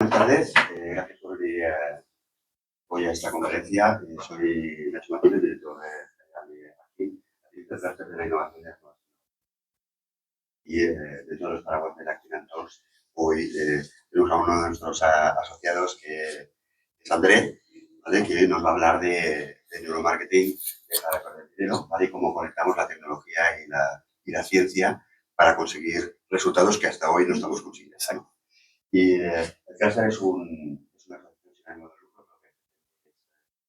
Buenas tardes, gracias por venir hoy a esta conferencia. Soy Nacho Martínez, director de aquí, Cluster de la Innovación de Actuación. Y dentro de los paraguas de Active Talks, hoy tenemos a uno de nuestros asociados, que es André, ¿vale? Que nos va a hablar de neuromarketing, de la récord del dinero, ¿vale? Y cómo conectamos la tecnología y la ciencia para conseguir resultados que hasta hoy no estamos consiguiendo, ¿no? Y el Cluster es una asociación sin ánimo de lucro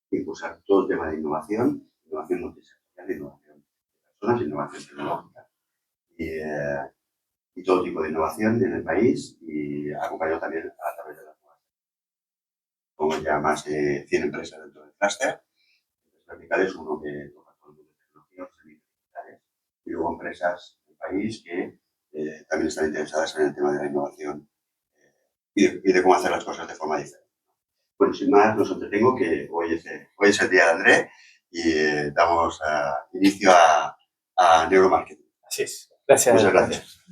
que impulsar todo el tema de innovación multisectorial, innovación de personas, innovación tecnológica y todo tipo de innovación en el país, y acompañado también a través de las nuevas. Como ya más de 100 empresas dentro del Cluster, verticales, uno que toca todo el mundo de tecnología, servicios digitales, y luego empresas del país que también están interesadas en el tema de la innovación y de cómo hacer las cosas de forma diferente. Bueno, sin más, nos entretengo que hoy es el día de André y damos inicio a neuromarketing. Así es. Gracias. Muchas gracias.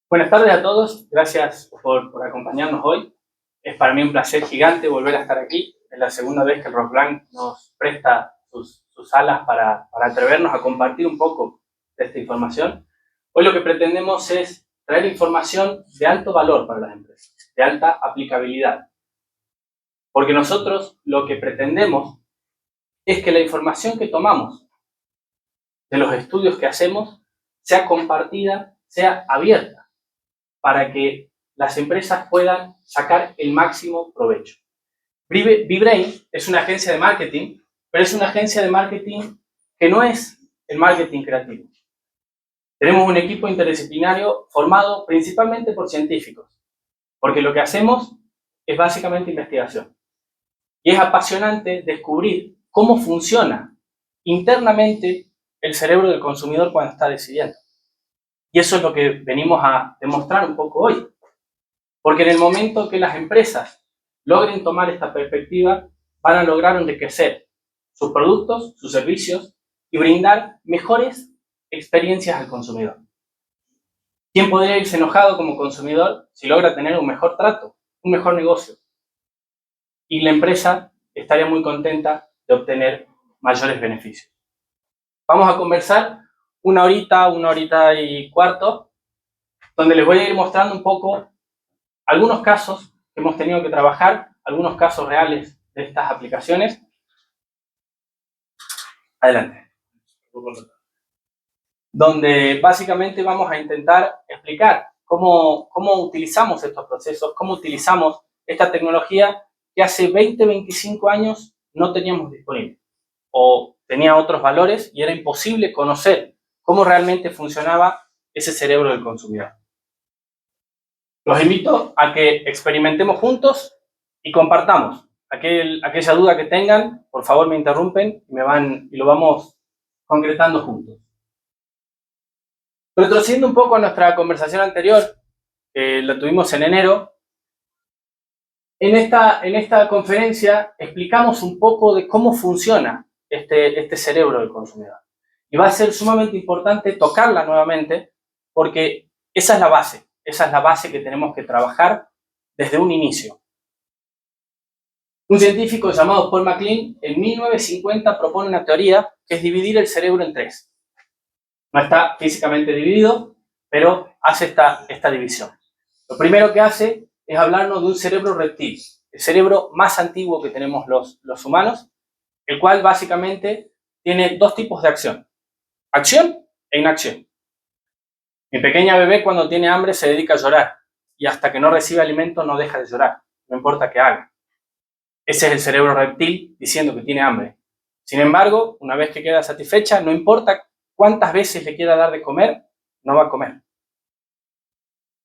Buenas tardes a todos. Gracias por acompañarnos hoy. Es para mí un placer gigante volver a estar aquí. Es la segunda vez que el Rockblanc nos presta sus salas para atrevernos a compartir un poco de esta información. Hoy lo que pretendemos es traer información de alto valor para las empresas, de alta aplicabilidad. Porque nosotros lo que pretendemos es que la información que tomamos de los estudios que hacemos sea compartida, sea abierta, para que las empresas puedan sacar el máximo provecho. BeBrain es una agencia de marketing, pero es una agencia de marketing que no es el marketing creativo. Tenemos un equipo interdisciplinario formado principalmente por científicos, porque lo que hacemos es básicamente investigación. Y es apasionante descubrir cómo funciona internamente el cerebro del consumidor cuando está decidiendo. Y eso es lo que venimos a demostrar un poco hoy. Porque en el momento que las empresas logren tomar esta perspectiva, van a lograr enriquecer sus productos, sus servicios y brindar mejores experiencias al consumidor. ¿Quién podría irse enojado como consumidor si logra tener un mejor trato, un mejor negocio? Y la empresa estaría muy contenta de obtener mayores beneficios. Vamos a conversar una horita y cuarto, donde les voy a ir mostrando un poco algunos casos que hemos tenido que trabajar, algunos casos reales de estas aplicaciones. Adelante. Donde básicamente vamos a intentar explicar cómo utilizamos estos procesos, cómo utilizamos esta tecnología que hace 20, 25 años no teníamos disponible, o tenía otros valores y era imposible conocer cómo realmente funcionaba ese cerebro del consumidor. Los invito a que experimentemos juntos y compartamos. Aquella duda que tengan, por favor me interrumpen y lo vamos concretando juntos. Retrocediendo un poco a nuestra conversación anterior, la tuvimos en enero, en esta conferencia explicamos un poco de cómo funciona este cerebro del consumidor. Y va a ser sumamente importante tocarla nuevamente, porque esa es la base que tenemos que trabajar desde un inicio. Un científico llamado Paul MacLean en 1950 propone una teoría que es dividir el cerebro en tres. No está físicamente dividido, pero hace esta división. Lo primero que hace es hablarnos de un cerebro reptil, el cerebro más antiguo que tenemos los humanos, el cual básicamente tiene dos tipos de acción: acción e inacción. Mi pequeña bebé cuando tiene hambre se dedica a llorar y hasta que no recibe alimento no deja de llorar, no importa qué haga. Ese es el cerebro reptil diciendo que tiene hambre. Sin embargo, una vez que queda satisfecha, no importa cuántas veces le quiera dar de comer, no va a comer.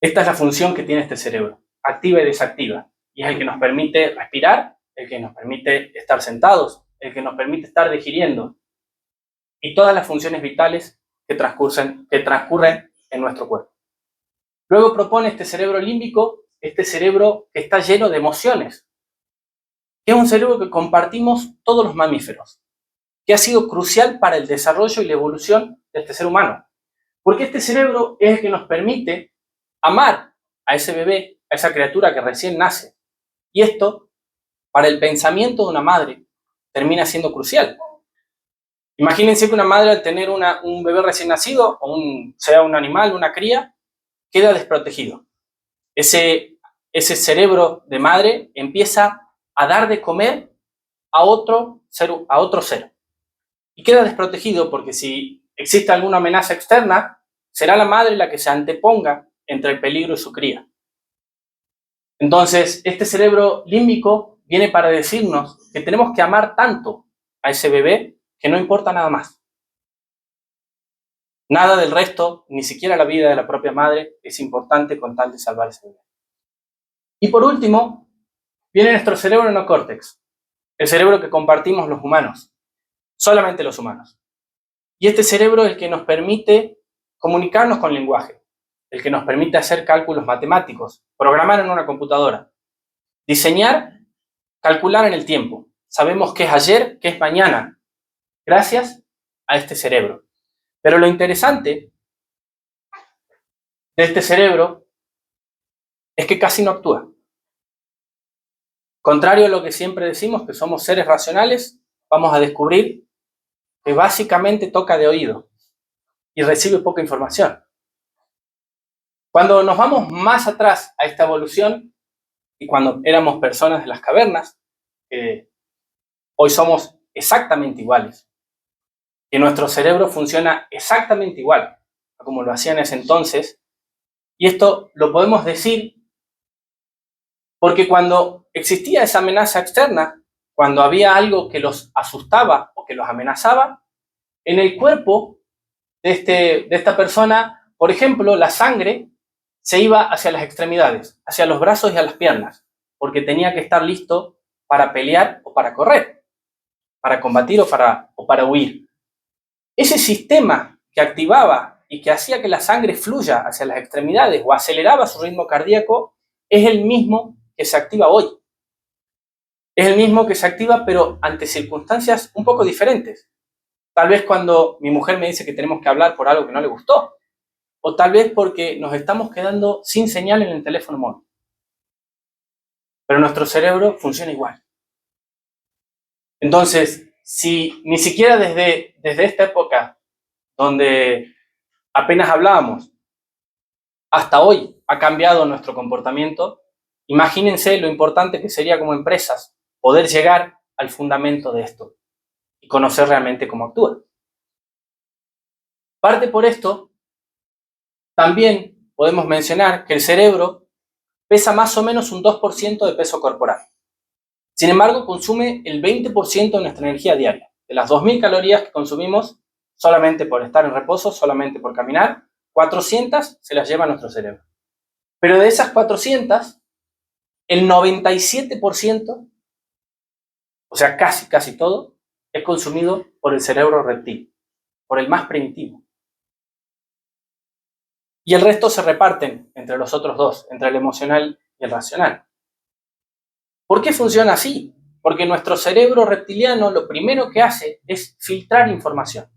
Esta es la función que tiene este cerebro, activa y desactiva, y es el que nos permite respirar, el que nos permite estar sentados, el que nos permite estar digiriendo, y todas las funciones vitales que transcurren en nuestro cuerpo. Luego propone este cerebro límbico, este cerebro que está lleno de emociones, que es un cerebro que compartimos todos los mamíferos, que ha sido crucial para el desarrollo y la evolución de este ser humano, porque este cerebro es el que nos permite amar a ese bebé, a esa criatura que recién nace. Y esto, para el pensamiento de una madre, termina siendo crucial. Imagínense que una madre al tener un bebé recién nacido, o sea un animal, una cría, queda desprotegido. Ese cerebro de madre empieza a dar de comer a otro ser. Y queda desprotegido porque si existe alguna amenaza externa, será la madre la que se anteponga entre el peligro y su cría. Entonces, este cerebro límbico viene para decirnos que tenemos que amar tanto a ese bebé que no importa nada más. Nada del resto, ni siquiera la vida de la propia madre, es importante con tal de salvar ese bebé. Y por último, viene nuestro cerebro neocórtex, el cerebro que compartimos los humanos, solamente los humanos. Y este cerebro es el que nos permite comunicarnos con lenguaje, el que nos permite hacer cálculos matemáticos, programar en una computadora, diseñar, calcular en el tiempo. Sabemos qué es ayer, qué es mañana, gracias a este cerebro. Pero lo interesante de este cerebro es que casi no actúa. Contrario a lo que siempre decimos, que somos seres racionales, vamos a descubrir que básicamente toca de oído y recibe poca información. Cuando nos vamos más atrás a esta evolución, y cuando éramos personas de las cavernas, hoy somos exactamente iguales, que nuestro cerebro funciona exactamente igual a como lo hacía en ese entonces, y esto lo podemos decir porque cuando existía esa amenaza externa, cuando había algo que los asustaba o que los amenazaba, en el cuerpo de esta persona, por ejemplo, la sangre se iba hacia las extremidades, hacia los brazos y a las piernas, porque tenía que estar listo para pelear o para correr, para combatir o para huir. Ese sistema que activaba y que hacía que la sangre fluya hacia las extremidades o aceleraba su ritmo cardíaco es el mismo que se activa hoy. Es el mismo que se activa, pero ante circunstancias un poco diferentes. Tal vez cuando mi mujer me dice que tenemos que hablar por algo que no le gustó, o tal vez porque nos estamos quedando sin señal en el teléfono móvil. Pero nuestro cerebro funciona igual. Entonces, si ni siquiera desde esta época, donde apenas hablábamos, hasta hoy ha cambiado nuestro comportamiento, imagínense lo importante que sería como empresas poder llegar al fundamento de esto y conocer realmente cómo actúa. Parte por esto, también podemos mencionar que el cerebro pesa más o menos un 2% de peso corporal. Sin embargo, consume el 20% de nuestra energía diaria. De las 2.000 calorías que consumimos solamente por estar en reposo, solamente por caminar, 400 se las lleva nuestro cerebro. Pero de esas 400, el 97%, o sea, casi todo, es consumido por el cerebro reptil, por el más primitivo. Y el resto se reparten entre los otros dos, entre el emocional y el racional. ¿Por qué funciona así? Porque nuestro cerebro reptiliano lo primero que hace es filtrar información.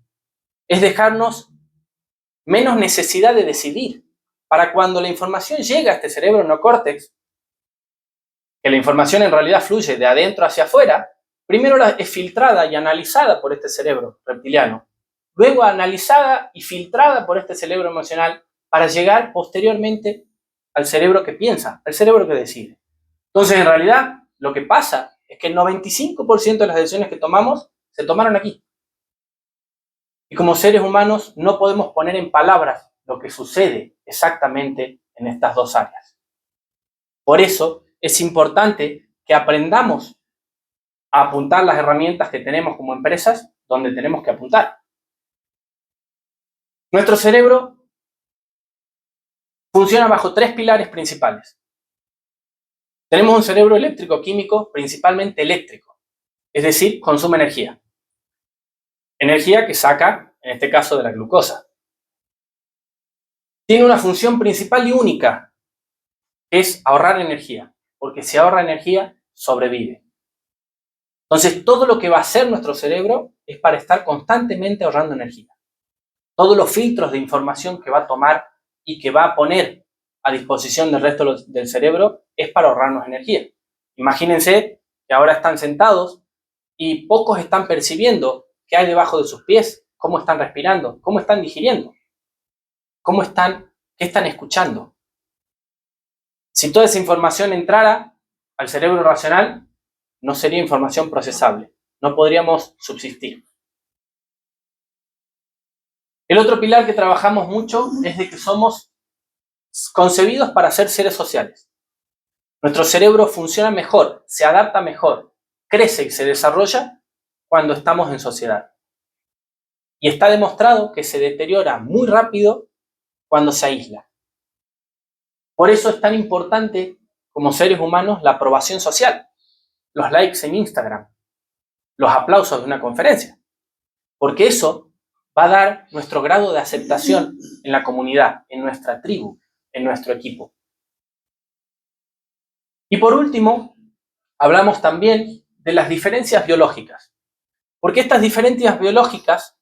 Es dejarnos menos necesidad de decidir. Para cuando la información llega a este cerebro neocórtex, que la información en realidad fluye de adentro hacia afuera, primero es filtrada y analizada por este cerebro reptiliano, luego analizada y filtrada por este cerebro emocional para llegar posteriormente al cerebro que piensa, al cerebro que decide. Entonces, en realidad, lo que pasa es que el 95% de las decisiones que tomamos se tomaron aquí. Y como seres humanos no podemos poner en palabras lo que sucede exactamente en estas dos áreas. Por eso es importante que aprendamos a apuntar las herramientas que tenemos como empresas donde tenemos que apuntar. Nuestro cerebro funciona bajo 3 pilares principales. Tenemos un cerebro eléctrico-químico, principalmente eléctrico, es decir, consume energía. Energía que saca, en este caso, de la glucosa. Tiene una función principal y única, que es ahorrar energía, porque si ahorra energía, sobrevive. Entonces, todo lo que va a hacer nuestro cerebro es para estar constantemente ahorrando energía. Todos los filtros de información que va a tomar y que va a poner a disposición del resto del cerebro es para ahorrarnos energía. Imagínense que ahora están sentados y pocos están percibiendo qué hay debajo de sus pies, cómo están respirando, cómo están digiriendo, qué están escuchando. Si toda esa información entrara al cerebro racional, no sería información procesable, no podríamos subsistir. El otro pilar que trabajamos mucho es de que somos concebidos para ser seres sociales. Nuestro cerebro funciona mejor, se adapta mejor, crece y se desarrolla cuando estamos en sociedad. Y está demostrado que se deteriora muy rápido cuando se aísla. Por eso es tan importante como seres humanos la aprobación social, los likes en Instagram, los aplausos de una conferencia, porque eso va a dar nuestro grado de aceptación en la comunidad, en nuestra tribu, en nuestro equipo. Y por último, hablamos también de las diferencias biológicas, porque estas diferencias biológicas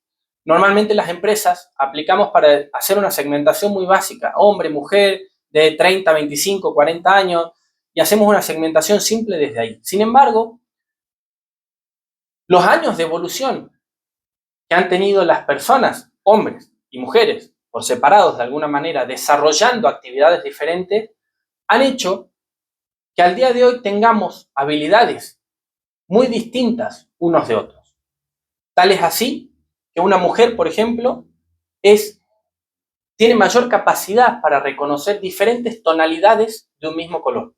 normalmente las empresas aplicamos para hacer una segmentación muy básica, hombre, mujer, de 30, 25, 40 años, y hacemos una segmentación simple desde ahí. Sin embargo, los años de evolución que han tenido las personas, hombres y mujeres, por separados de alguna manera, desarrollando actividades diferentes, han hecho que al día de hoy tengamos habilidades muy distintas unos de otros. Tal es así que una mujer, por ejemplo, tiene mayor capacidad para reconocer diferentes tonalidades de un mismo color.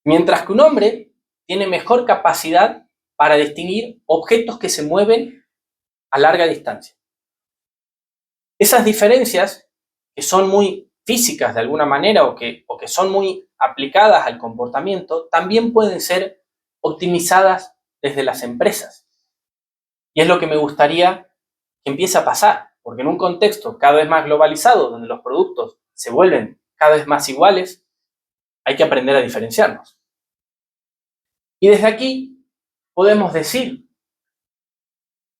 Mientras que un hombre tiene mejor capacidad para distinguir objetos que se mueven a larga distancia. Esas diferencias, que son muy físicas de alguna manera o que son muy aplicadas al comportamiento, también pueden ser optimizadas desde las empresas. Y es lo que me gustaría que empiece a pasar, porque en un contexto cada vez más globalizado, donde los productos se vuelven cada vez más iguales, hay que aprender a diferenciarnos. Y desde aquí podemos decir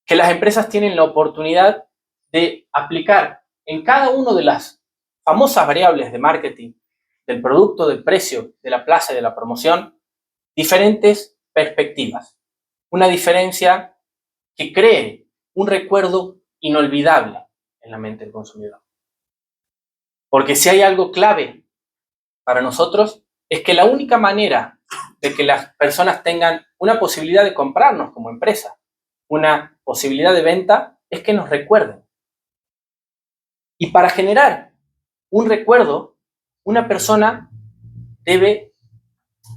que las empresas tienen la oportunidad de aplicar en cada una de las famosas variables de marketing, del producto, del precio, de la plaza y de la promoción, diferentes perspectivas. Una diferencia que cree un recuerdo inolvidable en la mente del consumidor. Porque si hay algo clave para nosotros, es que la única manera de que las personas tengan una posibilidad de comprarnos como empresa, una posibilidad de venta, es que nos recuerden. Y para generar un recuerdo, una persona debe,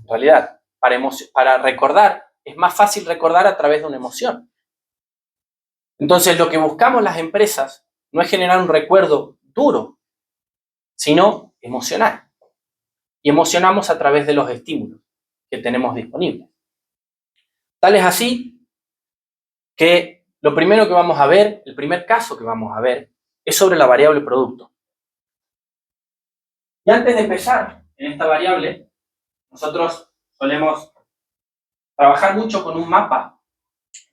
en realidad, para recordar, es más fácil recordar a través de una emoción. Entonces, lo que buscamos las empresas no es generar un recuerdo duro, sino emocional. Y emocionamos a través de los estímulos que tenemos disponibles. Tal es así que lo primero que vamos a ver, el primer caso que vamos a ver, es sobre la variable producto. Y antes de empezar en esta variable, nosotros solemos trabajar mucho con un mapa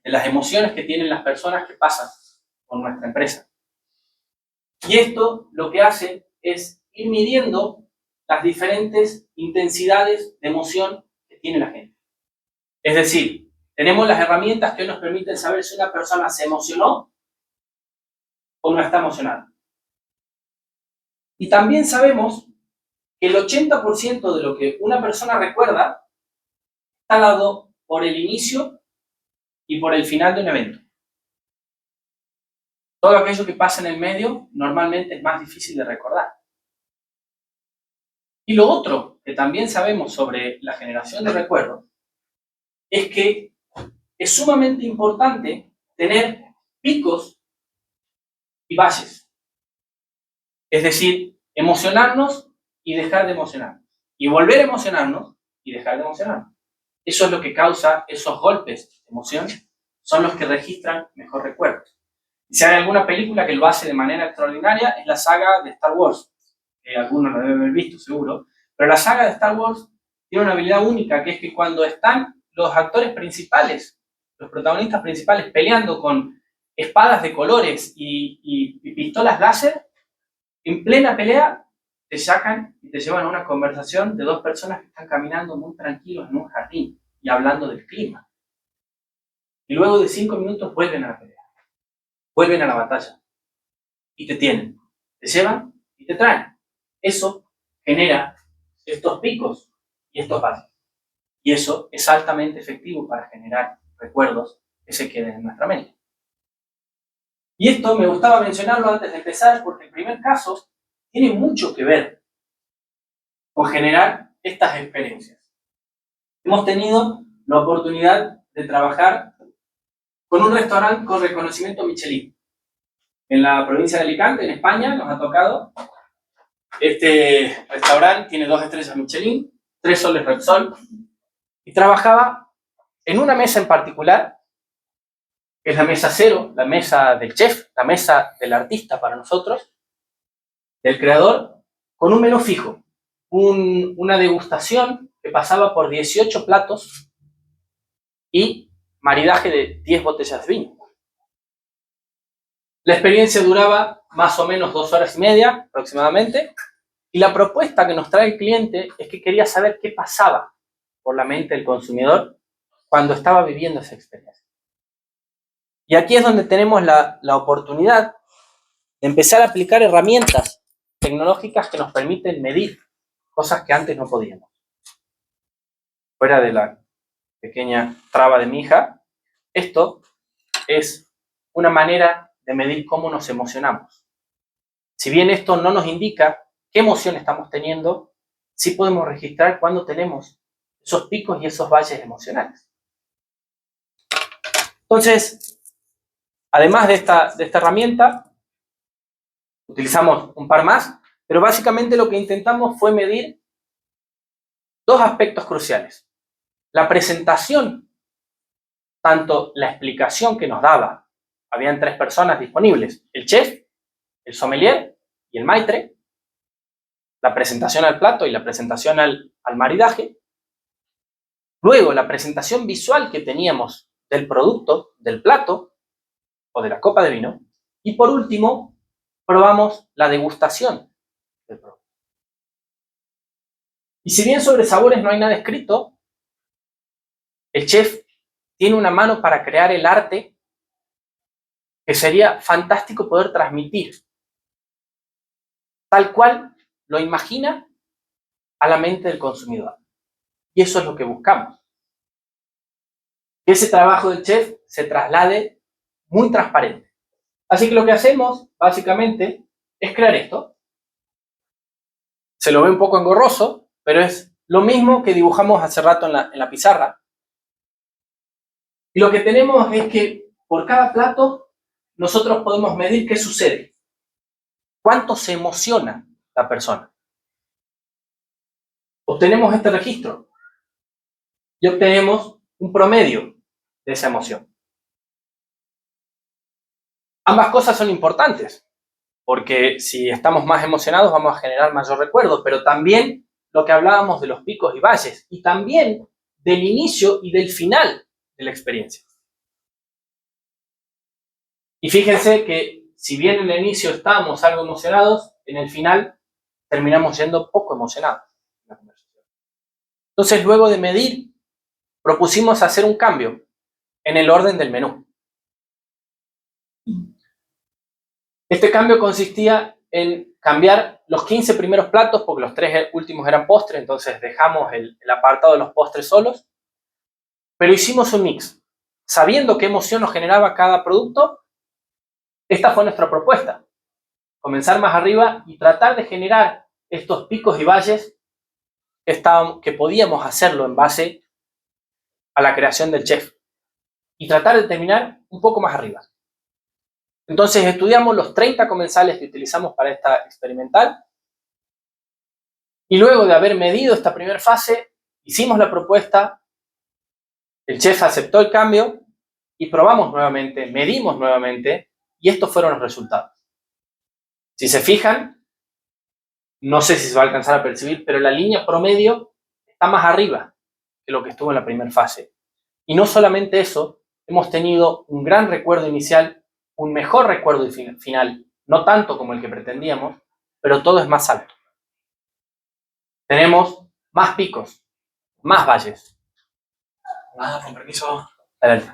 de las emociones que tienen las personas que pasan por nuestra empresa. Y esto lo que hace es ir midiendo las diferentes intensidades de emoción que tiene la gente. Es decir, tenemos las herramientas que nos permiten saber si una persona se emocionó o no está emocionada. Y también sabemos que el 80% de lo que una persona recuerda está dado por el inicio y por el final de un evento. Todo aquello que pasa en el medio normalmente es más difícil de recordar. Y lo otro que también sabemos sobre la generación de recuerdos es que es sumamente importante tener picos y valles. Es decir, emocionarnos y dejar de emocionarnos. Y volver a emocionarnos y dejar de emocionarnos. Eso es lo que causa esos golpes de emoción, son los que registran mejor recuerdos. Y si hay alguna película que lo hace de manera extraordinaria, es la saga de Star Wars, que algunos lo deben haber visto seguro, pero la saga de Star Wars tiene una habilidad única, que es que cuando están los actores principales, los protagonistas principales peleando con espadas de colores y pistolas láser, en plena pelea, te sacan y te llevan a una conversación de dos personas que están caminando muy tranquilos en un jardín y hablando del clima. Y luego de 5 minutos vuelven a la pelea, vuelven a la batalla y te tienen, te llevan y te traen. Eso genera estos picos y estos valles. Y eso es altamente efectivo para generar recuerdos que se queden en nuestra mente. Y esto me gustaba mencionarlo antes de empezar porque el primer caso tiene mucho que ver con generar estas experiencias. Hemos tenido la oportunidad de trabajar con un restaurante con reconocimiento Michelin. En la provincia de Alicante, en España, nos ha tocado. Este restaurante tiene 2 estrellas Michelin, 3 soles Repsol, y trabajaba en una mesa en particular, que es la mesa cero, la mesa del chef, la mesa del artista para nosotros, del creador, con un menú fijo, una degustación que pasaba por 18 platos y maridaje de 10 botellas de vino. La experiencia duraba más o menos 2 horas y media aproximadamente, y la propuesta que nos trae el cliente es que quería saber qué pasaba por la mente del consumidor cuando estaba viviendo esa experiencia. Y aquí es donde tenemos la oportunidad de empezar a aplicar herramientas tecnológicas que nos permiten medir cosas que antes no podíamos. Fuera de la pequeña traba de mi hija, esto es una manera de medir cómo nos emocionamos. Si bien esto no nos indica qué emoción estamos teniendo, sí podemos registrar cuándo tenemos esos picos y esos valles emocionales. Entonces, además de esta herramienta, utilizamos un par más, pero básicamente lo que intentamos fue medir 2 aspectos cruciales. La presentación, tanto la explicación que nos daba, habían 3 personas disponibles, el chef, el sommelier y el maitre, la presentación al plato y la presentación al maridaje. Luego, la presentación visual que teníamos del producto, del plato o de la copa de vino. Y por último, probamos la degustación del producto. Y si bien sobre sabores no hay nada escrito, el chef tiene una mano para crear el arte que sería fantástico poder transmitir, tal cual lo imagina a la mente del consumidor. Y eso es lo que buscamos. Que ese trabajo del chef se traslade muy transparente. Así que lo que hacemos, básicamente, es crear esto. Se lo ve un poco engorroso, pero es lo mismo que dibujamos hace rato en la pizarra. Y lo que tenemos es que por cada plato nosotros podemos medir qué sucede. Cuánto se emociona la persona. Obtenemos este registro y obtenemos un promedio de esa emoción. Ambas cosas son importantes, porque si estamos más emocionados vamos a generar mayor recuerdo, pero también lo que hablábamos de los picos y valles, y también del inicio y del final de la experiencia. Y fíjense que si bien en el inicio estábamos algo emocionados, en el final terminamos yendo poco emocionados en la conversación. Entonces, luego de medir, propusimos hacer un cambio en el orden del menú. Este cambio consistía en cambiar los 15 primeros platos, porque los 3 últimos eran postres, entonces dejamos el apartado de los postres solos, pero hicimos un mix. Sabiendo qué emoción nos generaba cada producto, esta fue nuestra propuesta. Comenzar más arriba y tratar de generar estos picos y valles que podíamos hacerlo en base a la creación del chef. Y tratar de terminar un poco más arriba. Entonces estudiamos los 30 comensales que utilizamos para esta experimental. Y luego de haber medido esta primera fase, hicimos la propuesta, el chef aceptó el cambio y probamos nuevamente, medimos nuevamente y estos fueron los resultados. Si se fijan, no sé si se va a alcanzar a percibir, pero la línea promedio está más arriba que lo que estuvo en la primera fase. Y no solamente eso, hemos tenido un gran recuerdo inicial, un mejor recuerdo final, no tanto como el que pretendíamos, pero todo es más alto. tenemos más picos, más valles. Con permiso. Adelante,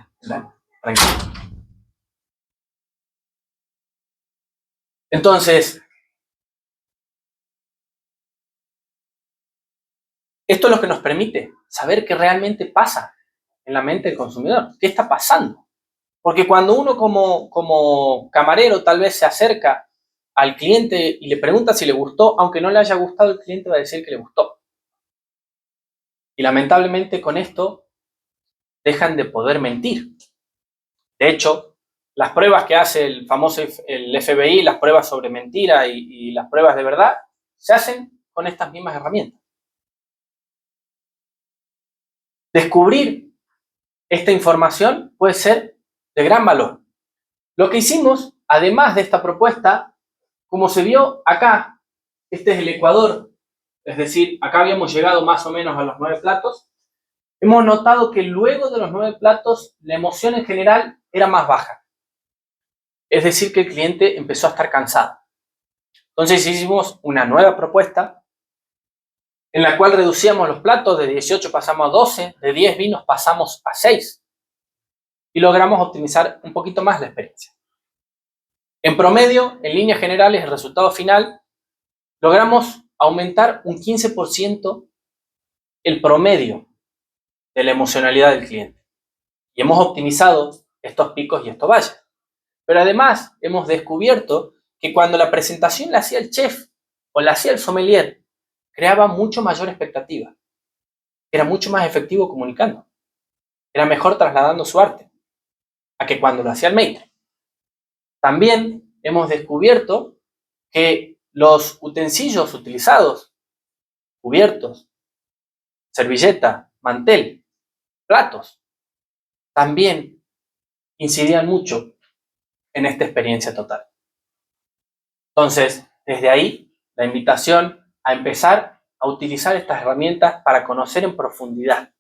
tranquilo. Entonces, esto es lo que nos permite saber qué realmente pasa en la mente del consumidor. ¿Qué está pasando? Porque cuando uno como camarero tal vez se acerca al cliente y le pregunta si le gustó, aunque no le haya gustado, el cliente va a decir que le gustó. Y lamentablemente con esto dejan de poder mentir. De hecho, las pruebas que hace el famoso el FBI, las pruebas sobre mentira y las pruebas de verdad, se hacen con estas mismas herramientas. Descubrir esta información puede ser de gran valor. Lo que hicimos, además de esta propuesta, como se vio acá, este es el Ecuador, es decir, acá habíamos llegado más o menos a los 9 platos, hemos notado que luego de los 9 platos la emoción en general era más baja. Es decir, que el cliente empezó a estar cansado. Entonces hicimos una nueva propuesta en la cual reducíamos los platos, de 18 pasamos a 12, de 10 vinos pasamos a 6 y logramos optimizar un poquito más la experiencia. En promedio, en líneas generales, el resultado final, logramos aumentar un 15% el promedio de la emocionalidad del cliente. Y hemos optimizado estos picos y estos valles. Pero además hemos descubierto que cuando la presentación la hacía el chef o la hacía el sommelier, creaba mucho mayor expectativa. Era mucho más efectivo comunicando. Era mejor trasladando su arte a que cuando lo hacía el maître. También hemos descubierto que los utensilios utilizados, cubiertos, servilleta, mantel, platos, también incidían mucho en esta experiencia total. Entonces, desde ahí, la invitación a empezar a utilizar estas herramientas para conocer en profundidad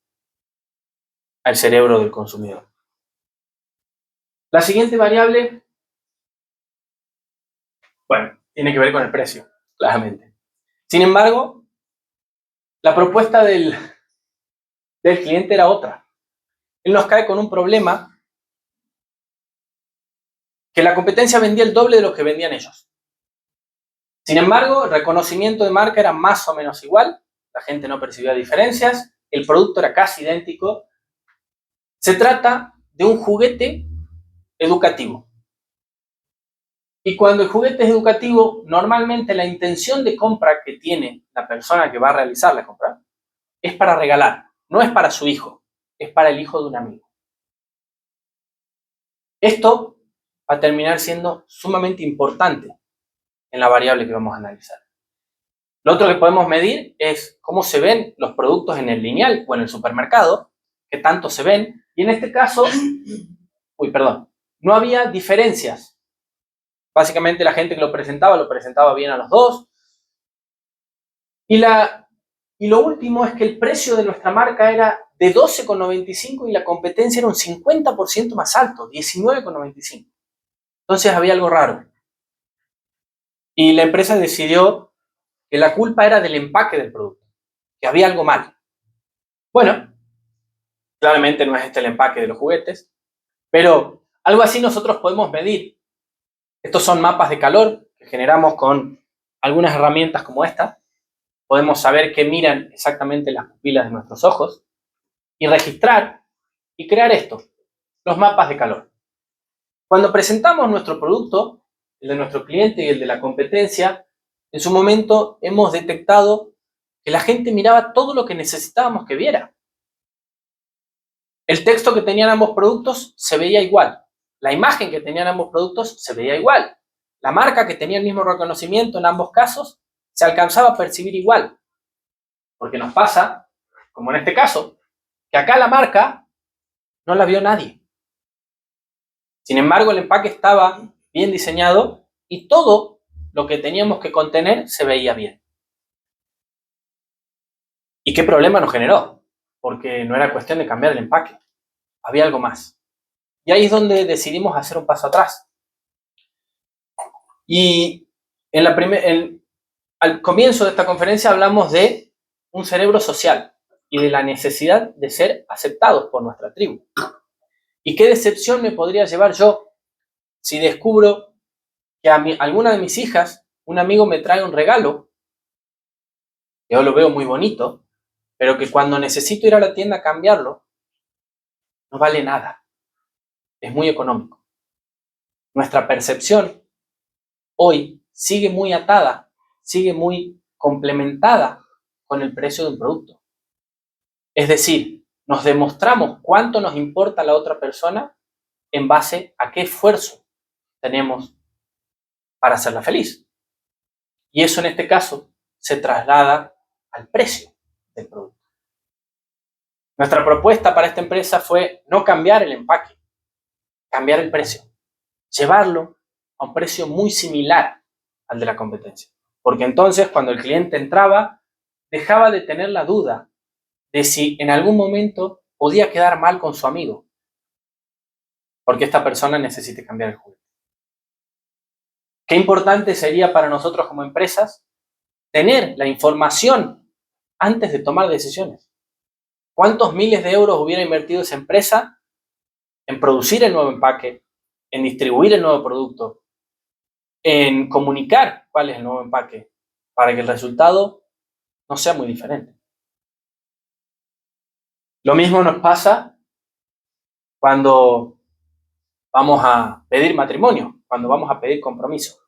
al cerebro del consumidor. La siguiente variable, bueno, tiene que ver con el precio, claramente. Sin embargo, la propuesta del cliente era otra. Él nos cae con un problema que la competencia vendía el doble de lo que vendían ellos. Sin embargo, el reconocimiento de marca era más o menos igual, la gente no percibía diferencias, el producto era casi idéntico. Se trata de un juguete educativo. Y cuando el juguete es educativo, normalmente la intención de compra que tiene la persona que va a realizar la compra es para regalar, no es para su hijo, es para el hijo de un amigo. Esto va a terminar siendo sumamente importante en la variable que vamos a analizar. Lo otro que podemos medir es cómo se ven los productos en el lineal o en el supermercado, qué tanto se ven, y en este caso, no había diferencias. Básicamente la gente que lo presentaba bien a los dos. Y lo último es que el precio de nuestra marca era de 12,95 y la competencia era un 50% más alto, 19,95. Entonces había algo raro. Y la empresa decidió que la culpa era del empaque del producto, que había algo mal. Bueno, claramente no es este el empaque de los juguetes, pero algo así nosotros podemos medir. Estos son mapas de calor que generamos con algunas herramientas como esta. Podemos saber qué miran exactamente las pupilas de nuestros ojos y registrar y crear esto, los mapas de calor. Cuando presentamos nuestro producto, el de nuestro cliente y el de la competencia, en su momento hemos detectado que la gente miraba todo lo que necesitábamos que viera. El texto que tenían ambos productos se veía igual. La imagen que tenían ambos productos se veía igual. La marca que tenía el mismo reconocimiento en ambos casos se alcanzaba a percibir igual. Porque nos pasa, como en este caso, que acá la marca no la vio nadie. Sin embargo, el empaque estaba bien diseñado y todo lo que teníamos que contener se veía bien. ¿Y qué problema nos generó? Porque no era cuestión de cambiar el empaque. Había algo más. Y ahí es donde decidimos hacer un paso atrás. Y al comienzo de esta conferencia hablamos de un cerebro social y de la necesidad de ser aceptados por nuestra tribu. ¿Y qué decepción me podría llevar yo si descubro que a alguna de mis hijas, un amigo me trae un regalo, que yo lo veo muy bonito, pero que cuando necesito ir a la tienda a cambiarlo, no vale nada, es muy económico? Nuestra percepción hoy sigue muy atada, sigue muy complementada con el precio de un producto. Es decir, nos demostramos cuánto nos importa la otra persona en base a qué esfuerzo tenemos para hacerla feliz. Y eso en este caso se traslada al precio del producto. Nuestra propuesta para esta empresa fue no cambiar el empaque, cambiar el precio, llevarlo a un precio muy similar al de la competencia. Porque entonces cuando el cliente entraba, dejaba de tener la duda de si en algún momento podía quedar mal con su amigo, porque esta persona necesite cambiar el juguete. Qué importante sería para nosotros como empresas tener la información antes de tomar decisiones. ¿Cuántos miles de euros hubiera invertido esa empresa en producir el nuevo empaque, en distribuir el nuevo producto, en comunicar cuál es el nuevo empaque, para que el resultado no sea muy diferente? Lo mismo nos pasa cuando vamos a pedir matrimonio, cuando vamos a pedir compromiso.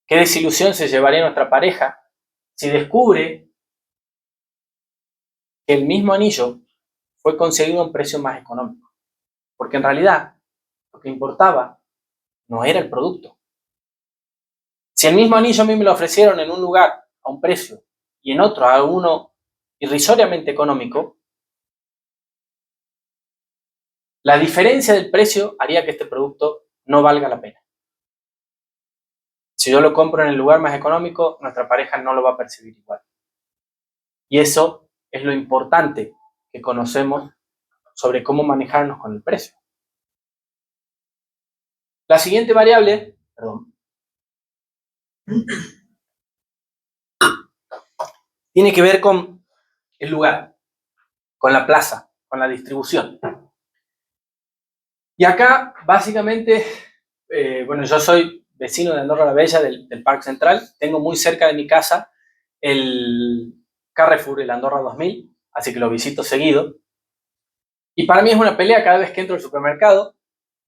¿Qué desilusión se llevaría nuestra pareja si descubre que el mismo anillo fue conseguido a un precio más económico? Porque en realidad lo que importaba no era el producto. Si el mismo anillo a mí me lo ofrecieron en un lugar a un precio y en otro a uno irrisoriamente económico, la diferencia del precio haría que este producto no valga la pena. Si yo lo compro en el lugar más económico, nuestra pareja no lo va a percibir igual. Y eso es lo importante que conocemos sobre cómo manejarnos con el precio. La siguiente variable, tiene que ver con el lugar, con la plaza, con la distribución. Y acá, básicamente, yo soy vecino de Andorra la Bella, del Parque Central. Tengo muy cerca de mi casa el Carrefour, el Andorra 2000, así que lo visito seguido. Y para mí es una pelea cada vez que entro al supermercado,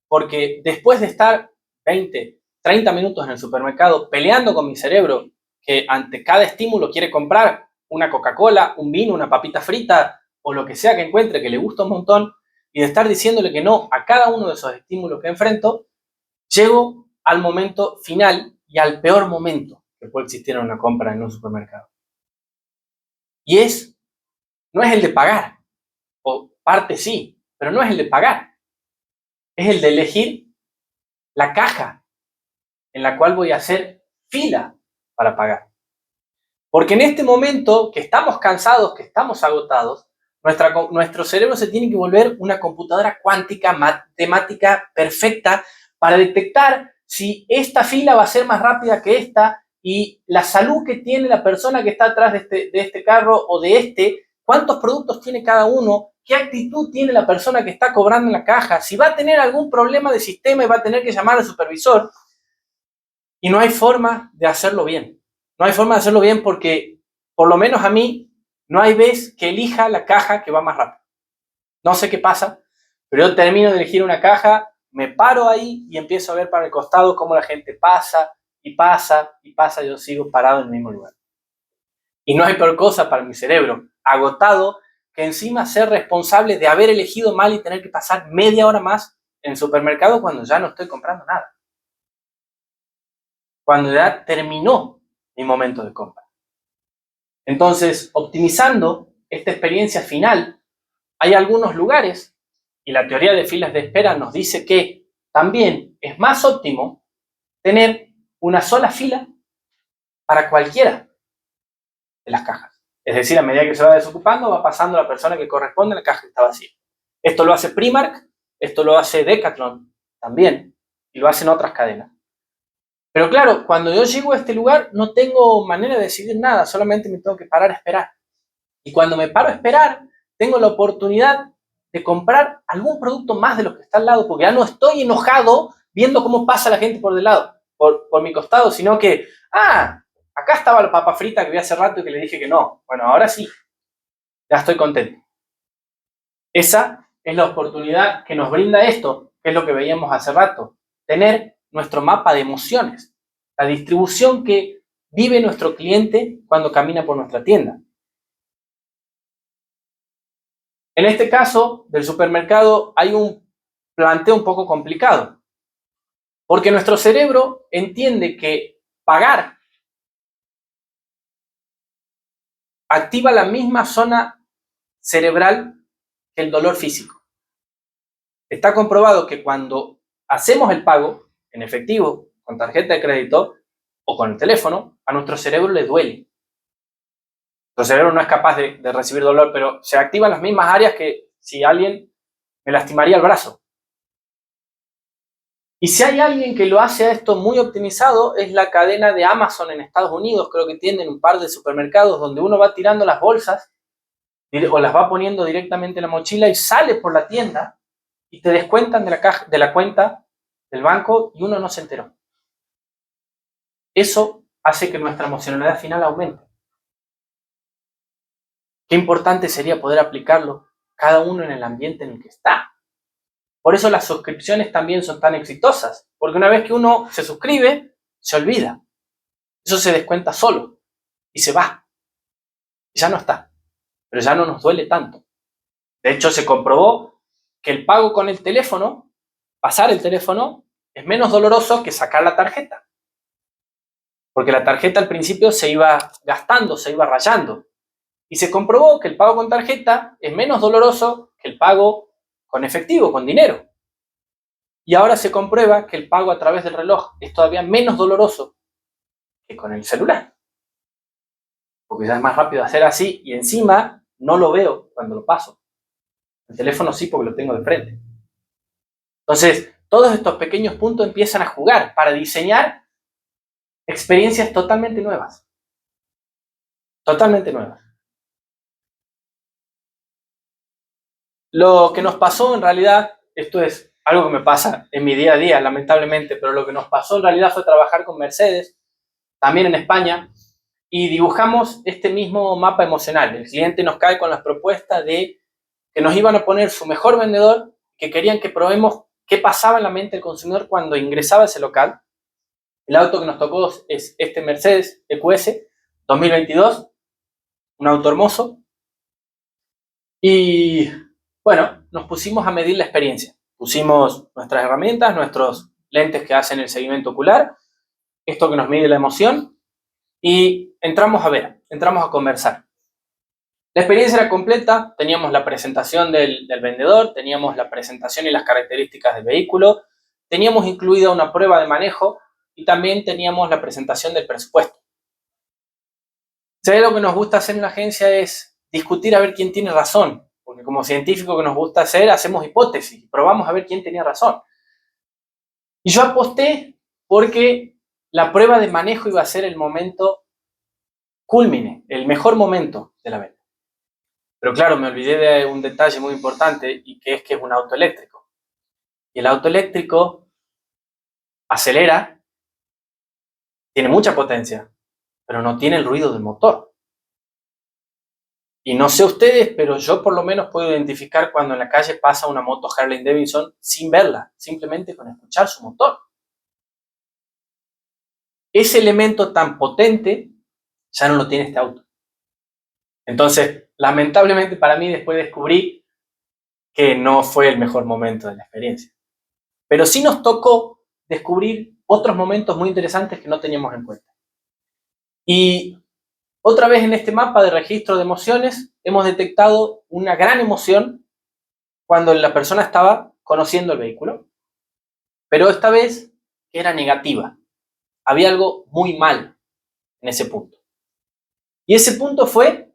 porque después de estar 20, 30 minutos en el supermercado peleando con mi cerebro, que ante cada estímulo quiere comprar una Coca-Cola, un vino, una papita frita o lo que sea que encuentre que le gusta un montón, y de estar diciéndole que no a cada uno de esos estímulos que enfrento, llego al momento final y al peor momento que puede existir en una compra en un supermercado. Y no es el de pagar, o parte sí, pero no es el de pagar. Es el de elegir la caja en la cual voy a hacer fila para pagar. Porque en este momento que estamos cansados, que estamos agotados, nuestro cerebro se tiene que volver una computadora cuántica, matemática perfecta para detectar si esta fila va a ser más rápida que esta y la salud que tiene la persona que está atrás de este carro o de cuántos productos tiene cada uno, qué actitud tiene la persona que está cobrando en la caja, si va a tener algún problema de sistema y va a tener que llamar al supervisor. Y no hay forma de hacerlo bien. No hay forma de hacerlo bien porque, por lo menos a mí, no hay vez que elija la caja que va más rápido. No sé qué pasa, pero yo termino de elegir una caja, me paro ahí y empiezo a ver para el costado cómo la gente pasa y pasa y pasa. Yo sigo parado en el mismo lugar. Y no hay peor cosa para mi cerebro, agotado, que encima ser responsable de haber elegido mal y tener que pasar media hora más en el supermercado cuando ya no estoy comprando nada. Cuando ya terminó mi momento de compra. Entonces, optimizando esta experiencia final, hay algunos lugares, y la teoría de filas de espera nos dice que también es más óptimo tener una sola fila para cualquiera de las cajas. Es decir, a medida que se va desocupando, va pasando la persona que corresponde a la caja que está vacía. Esto lo hace Primark, esto lo hace Decathlon también, y lo hacen otras cadenas. Pero claro, cuando yo llego a este lugar no tengo manera de decidir nada, solamente me tengo que parar a esperar. Y cuando me paro a esperar, tengo la oportunidad de comprar algún producto más de lo que está al lado, porque ya no estoy enojado viendo cómo pasa la gente por del lado, por mi costado, sino que, acá estaba la papa frita que vi hace rato y que le dije que no. Bueno, ahora sí, ya estoy contento. Esa es la oportunidad que nos brinda esto, que es lo que veíamos hace rato, tener nuestro mapa de emociones, la distribución que vive nuestro cliente cuando camina por nuestra tienda. En este caso del supermercado hay un planteo un poco complicado, porque nuestro cerebro entiende que pagar activa la misma zona cerebral que el dolor físico. Está comprobado que cuando hacemos el pago en efectivo, con tarjeta de crédito o con el teléfono, a nuestro cerebro le duele. Nuestro cerebro no es capaz de recibir dolor, pero se activan las mismas áreas que si alguien me lastimaría el brazo. Y si hay alguien que lo hace a esto muy optimizado, es la cadena de Amazon en Estados Unidos. Creo que tienen un par de supermercados donde uno va tirando las bolsas o las va poniendo directamente en la mochila y sale por la tienda y te descuentan de la cuenta del banco y uno no se enteró. Eso hace que nuestra emocionalidad final aumente. Qué importante sería poder aplicarlo cada uno en el ambiente en el que está. Por eso las suscripciones también son tan exitosas, porque una vez que uno se suscribe, se olvida. Eso se descuenta solo y se va. Y ya no está, pero ya no nos duele tanto. De hecho, se comprobó que el pago con el teléfono, pasar el teléfono, es menos doloroso que sacar la tarjeta. Porque la tarjeta al principio se iba gastando, se iba rayando. Y se comprobó que el pago con tarjeta es menos doloroso que el pago con efectivo, con dinero. Y ahora se comprueba que el pago a través del reloj es todavía menos doloroso que con el celular. Porque ya es más rápido hacer así y encima no lo veo cuando lo paso. El teléfono sí, porque lo tengo de frente. Entonces, todos estos pequeños puntos empiezan a jugar para diseñar experiencias totalmente nuevas. Totalmente nuevas. Lo que nos pasó en realidad, esto es algo que me pasa en mi día a día, lamentablemente, pero lo que nos pasó en realidad fue trabajar con Mercedes, también en España, y dibujamos este mismo mapa emocional. El cliente nos cae con las propuestas de que nos iban a poner su mejor vendedor, que querían que probemos qué pasaba en la mente del consumidor cuando ingresaba a ese local. El auto que nos tocó es este Mercedes EQS 2022, un auto hermoso. Y bueno, nos pusimos a medir la experiencia. Pusimos nuestras herramientas, nuestros lentes que hacen el seguimiento ocular, esto que nos mide la emoción, y entramos a conversar. La experiencia era completa, teníamos la presentación del vendedor, teníamos la presentación y las características del vehículo, teníamos incluida una prueba de manejo y también teníamos la presentación del presupuesto. Si hay algo que nos gusta hacer en la agencia es discutir a ver quién tiene razón, porque como científico que nos gusta hacer, hacemos hipótesis, probamos a ver quién tenía razón. Y yo aposté porque la prueba de manejo iba a ser el momento cúlmine, el mejor momento de la venta. Pero claro, me olvidé de un detalle muy importante y que es un auto eléctrico. Y el auto eléctrico acelera, tiene mucha potencia, pero no tiene el ruido del motor. Y no sé ustedes, pero yo por lo menos puedo identificar cuando en la calle pasa una moto Harley Davidson sin verla, simplemente con escuchar su motor. Ese elemento tan potente ya no lo tiene este auto. Entonces, lamentablemente para mí después descubrí que no fue el mejor momento de la experiencia. Pero sí nos tocó descubrir otros momentos muy interesantes que no teníamos en cuenta. Y otra vez en este mapa de registro de emociones hemos detectado una gran emoción cuando la persona estaba conociendo el vehículo, pero esta vez era negativa. Había algo muy mal en ese punto. Y ese punto fue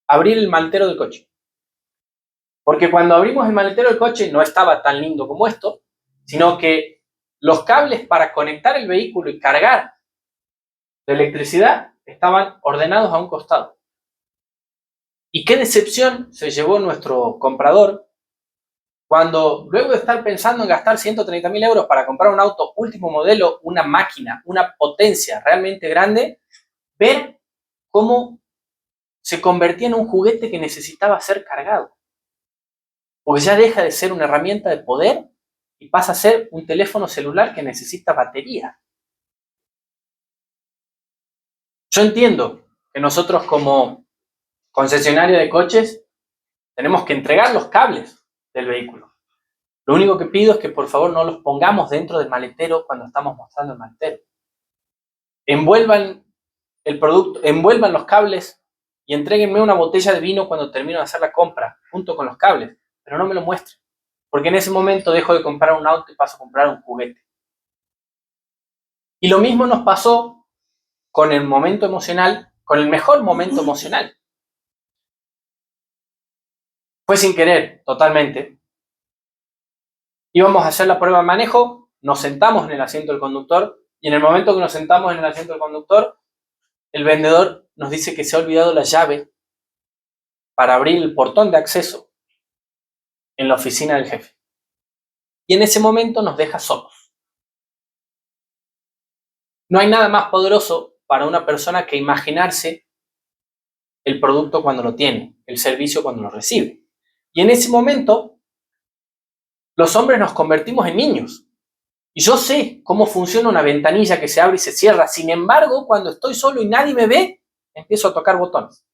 abrir el maletero del coche. Porque cuando abrimos el maletero del coche no estaba tan lindo como esto, sino que los cables para conectar el vehículo y cargar la electricidad estaban ordenados a un costado. Y qué decepción se llevó nuestro comprador cuando, luego de estar pensando en gastar 130.000 euros para comprar un auto último modelo, una máquina, una potencia realmente grande, ver cómo se convertía en un juguete que necesitaba ser cargado. Porque ya deja de ser una herramienta de poder y pasa a ser un teléfono celular que necesita batería. Yo entiendo que nosotros como concesionario de coches tenemos que entregar los cables del vehículo. Lo único que pido es que por favor no los pongamos dentro del maletero cuando estamos mostrando el maletero. Envuelvan el producto, envuelvan los cables y entréguenme una botella de vino cuando termino de hacer la compra, junto con los cables, pero no me lo muestren, porque en ese momento dejo de comprar un auto y paso a comprar un juguete. Y lo mismo nos pasó con el momento emocional, con el mejor momento emocional. Fue sin querer, totalmente. Íbamos a hacer la prueba de manejo, nos sentamos en el asiento del conductor y en el momento que nos sentamos en el asiento del conductor, el vendedor nos dice que se ha olvidado la llave para abrir el portón de acceso en la oficina del jefe. Y en ese momento nos deja solos. No hay nada más poderoso para una persona que imaginarse el producto cuando lo tiene, el servicio cuando lo recibe. Y en ese momento, los hombres nos convertimos en niños. Y yo sé cómo funciona una ventanilla que se abre y se cierra. Sin embargo, cuando estoy solo y nadie me ve, empiezo a tocar botones.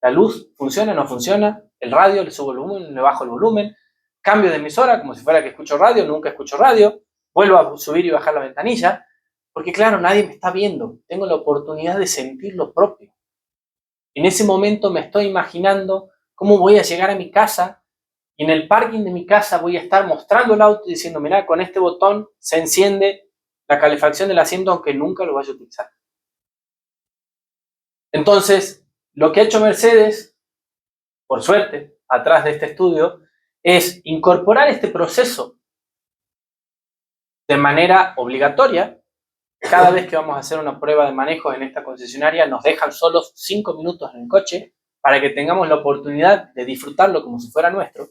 La luz funciona, no funciona. El radio, le subo el volumen, le bajo el volumen. Cambio de emisora, como si fuera que escucho radio, nunca escucho radio. Vuelvo a subir y bajar la ventanilla. Porque claro, nadie me está viendo. Tengo la oportunidad de sentir lo propio. En ese momento me estoy imaginando cómo voy a llegar a mi casa y en el parking de mi casa voy a estar mostrando el auto y diciendo, mirá, con este botón se enciende la calefacción del asiento aunque nunca lo vaya a utilizar. Entonces, lo que ha hecho Mercedes, por suerte, atrás de este estudio, es incorporar este proceso de manera obligatoria. Cada vez que vamos a hacer una prueba de manejo en esta concesionaria, nos dejan solos 5 minutos en el coche para que tengamos la oportunidad de disfrutarlo como si fuera nuestro.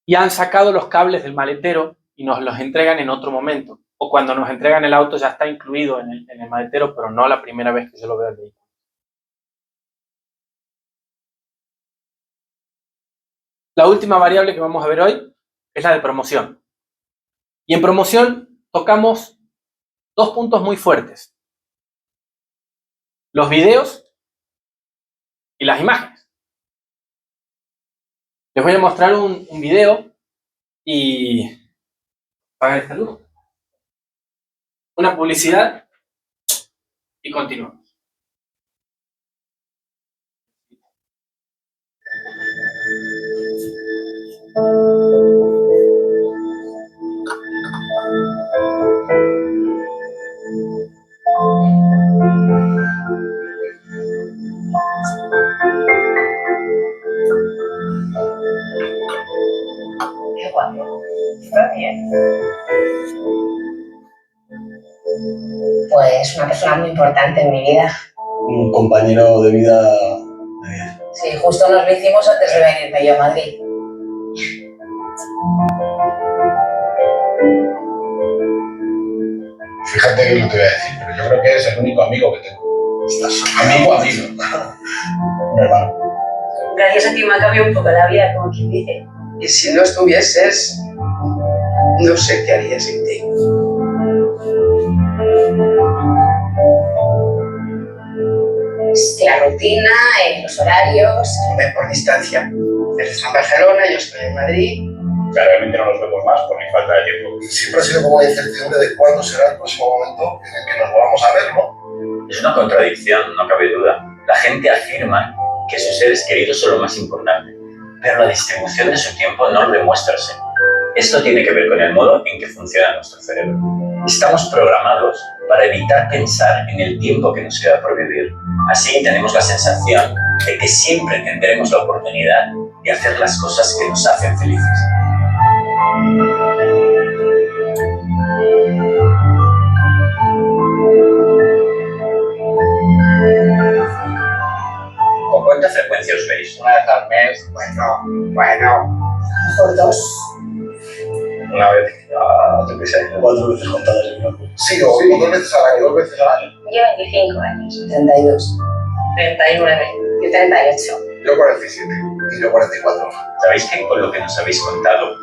Y han sacado los cables del maletero y nos los entregan en otro momento. O cuando nos entregan el auto ya está incluido en el maletero, pero no la primera vez que yo lo veo el vehículo. La última variable que vamos a ver hoy es la de promoción. Y en promoción tocamos 2 puntos muy fuertes: los videos y las imágenes. Les voy a mostrar un video y apagar esta luz. Una publicidad y continuamos. Qué guapo. Está bien. Pues una persona muy importante en mi vida. Un compañero de vida. Sí, justo nos lo hicimos antes de venirme yo a Madrid. Fíjate que no te voy a decir, pero yo creo que es el único amigo que tengo. Amigo. Un hermano. Gracias a ti me ha cambiado un poco la vida, como quien dice. Y si no estuvieses, no sé qué haría sin ti. La rutina, los horarios. Hombre, por distancia. Él está en Barcelona, yo estoy en Madrid. Realmente no nos vemos más por mi falta de tiempo. Siempre ha sido como la incertidumbre de cuándo será el próximo momento en el que nos volvamos a ver, ¿no? Es una contradicción, no cabe duda. La gente afirma que sus seres queridos son lo más importante, pero la distribución de su tiempo no lo demuestra ser. Esto tiene que ver con el modo en que funciona nuestro cerebro. Estamos programados para evitar pensar en el tiempo que nos queda por vivir. Así tenemos la sensación de que siempre tendremos la oportunidad de hacer las cosas que nos hacen felices. ¿Cuánta frecuencia os veis? Una vez al mes, bueno. Por dos. Una vez, yo qué sé. 4 veces contadas en una. Sí, o 2 veces al año. 2 veces al año. Yo 25 años. 32. 39. Yo 38. Yo 47 y yo 44. ¿Sabéis que con lo que nos habéis contado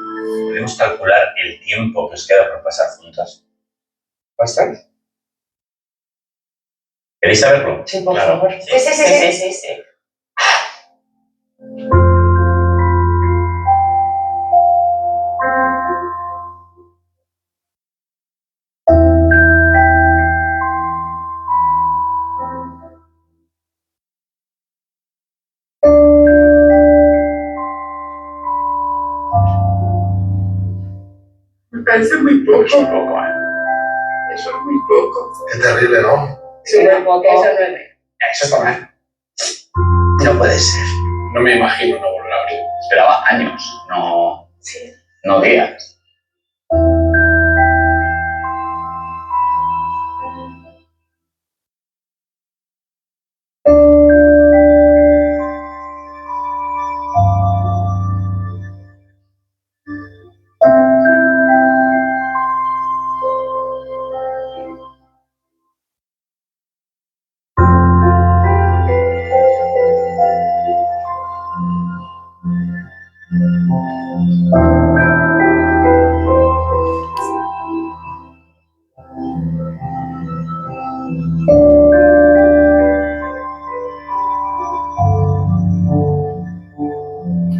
podemos calcular el tiempo que os queda por pasar juntos? Bastante. ¿Queréis saberlo? Sí, por Claro. favor. Sí. Me parece muy poco. Es un poco, ¿eh? Eso es muy poco. Qué terrible, ¿no? Sí, muy poco. Eso es 9. Eso también. No puede ser. No me imagino no volver a abrir. Esperaba años, no días.